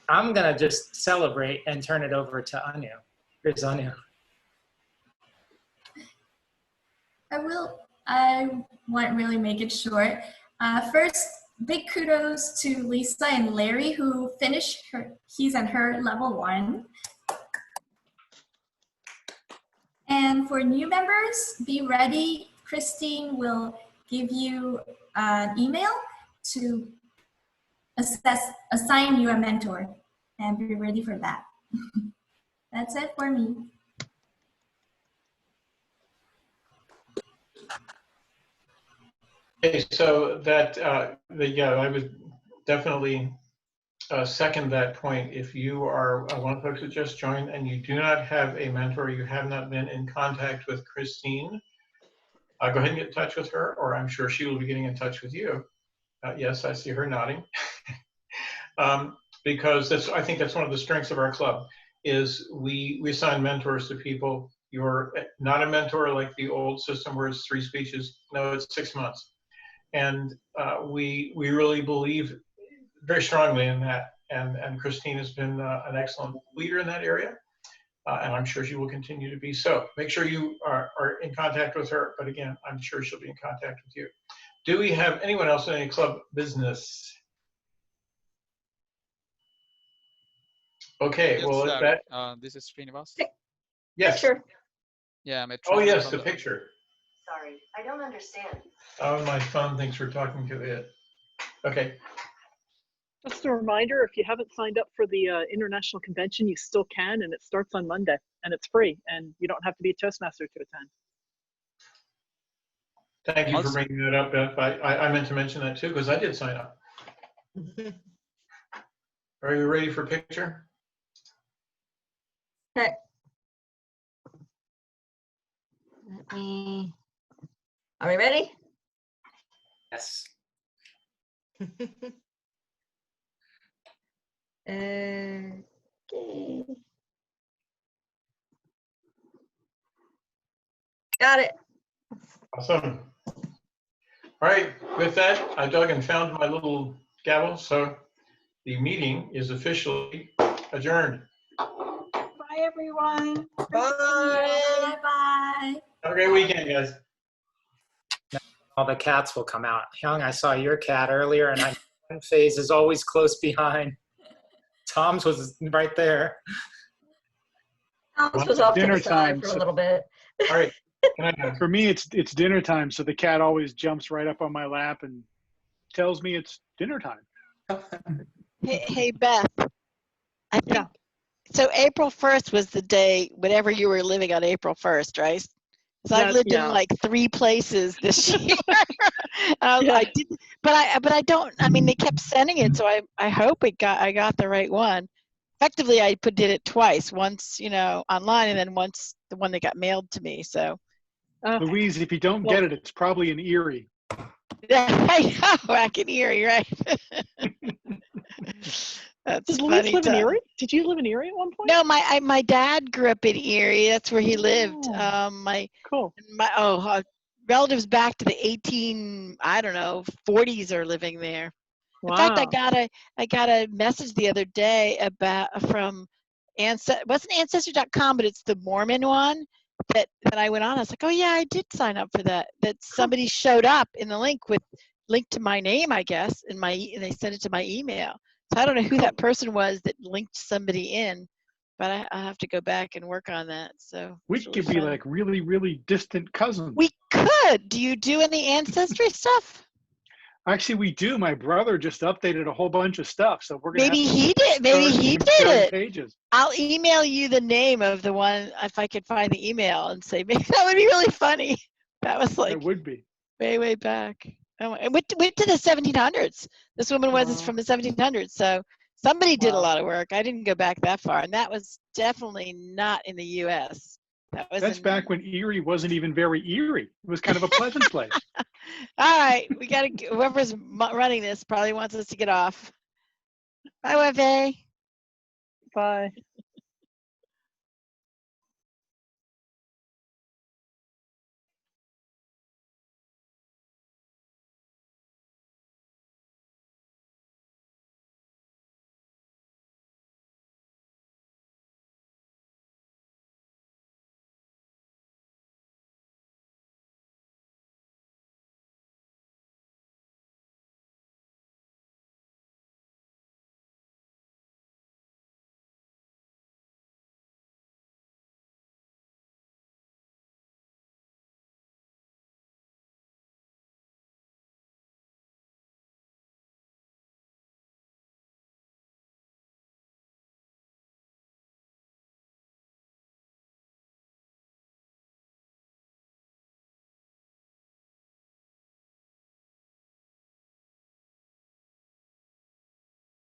I'm going to just celebrate and turn it over to Anu. Here's Anu. I won't really make it short. First, big kudos to Lisa and Larry who finished his and her level 1. And for new members, be ready. Christine will give you an email to assign you a mentor, and be ready for that. That's it for me. Okay, so that, yeah, I would definitely second that point. If you are one of the folks that just joined and you do not have a mentor, you have not been in contact with Christine, go ahead and get in touch with her, or I'm sure she will be getting in touch with you. Yes, I see her nodding. Because I think that's one of the strengths of our club, is we assign mentors to people. You're not a mentor like the old system where it's 3 speeches. No, it's 6 months. And we really believe very strongly in that. And Christine has been an excellent leader in that area. And I'm sure she will continue to be so. Make sure you are in contact with her. But again, I'm sure she'll be in contact with you. Do we have anyone else in any club business? Okay, Yes, well, sir. This is Srinivas. Yes. Sure. Yeah, I'm a Oh, trainer yes, from the picture. Sorry, I don't understand. Oh, my phone thinks we're talking to it. Okay. Just a reminder, if you haven't signed up for the international convention, you still can, and it starts on Monday, and it's free, and you don't have to be a Toastmaster to attend. Thank you for bringing that up, Beth. I meant to mention that too, because I did sign up. Are you ready for picture? Okay. Are we ready? Yes. Okay. Got it. Awesome. All right, with that, I dug and found my little gavel, so the meeting is officially adjourned. Bye, everyone. Bye. Bye. Have a great weekend, guys. All the cats will come out. Hyung, I saw your cat earlier, and Faye's is always close behind. Tom's was right there. Tom's was off to Dinner the side time. for a little bit. All right. For me, it's dinner time, so the cat always jumps right up on my lap and tells me it's dinner time. Hey Beth, I think so. April 1st was the day, whenever you were living on April 1st, right? Because I've lived in like 3 places this year. I did, but I don't. I mean, they kept sending it, so I hope I got the right one. Effectively, I did it twice. Once, online, and then once the one that got mailed to me. So. Louise, if you don't get it, it's probably an Erie. I know, back in Erie, right? That's Did Louise funny. live in Erie? Did you live in Erie at one point? No, my dad grew up in Erie. That's where he lived. Cool. My relatives back to the 40s are living there. In fact, I got a message the other day from wasn't Ancestry.com, but it's the Mormon one that I went on. I was like, oh yeah, I did sign up for that. That somebody showed up in the link to my name, I guess, and they sent it to my email. So I don't know who that person was that linked somebody in, but I'll have to go back and work on that. So We could be like really, really distant cousins. We could. Do you do any ancestry stuff? Actually, we do. My brother just updated a whole bunch of stuff, so we're gonna. Maybe he did. Maybe he did it. Pages. I'll email you the name of the one if I could find the email and say maybe that would be really funny. That was like it would be way back. Oh, it went to the 1700s. This woman was from the 1700s, so somebody did a lot of work. I didn't go back that far, and that was definitely not in the U.S. That's back when Erie wasn't even very eerie. It was kind of a pleasant place. All right, we got to. Whoever's running this probably wants us to get off. Bye, Wefe. Bye.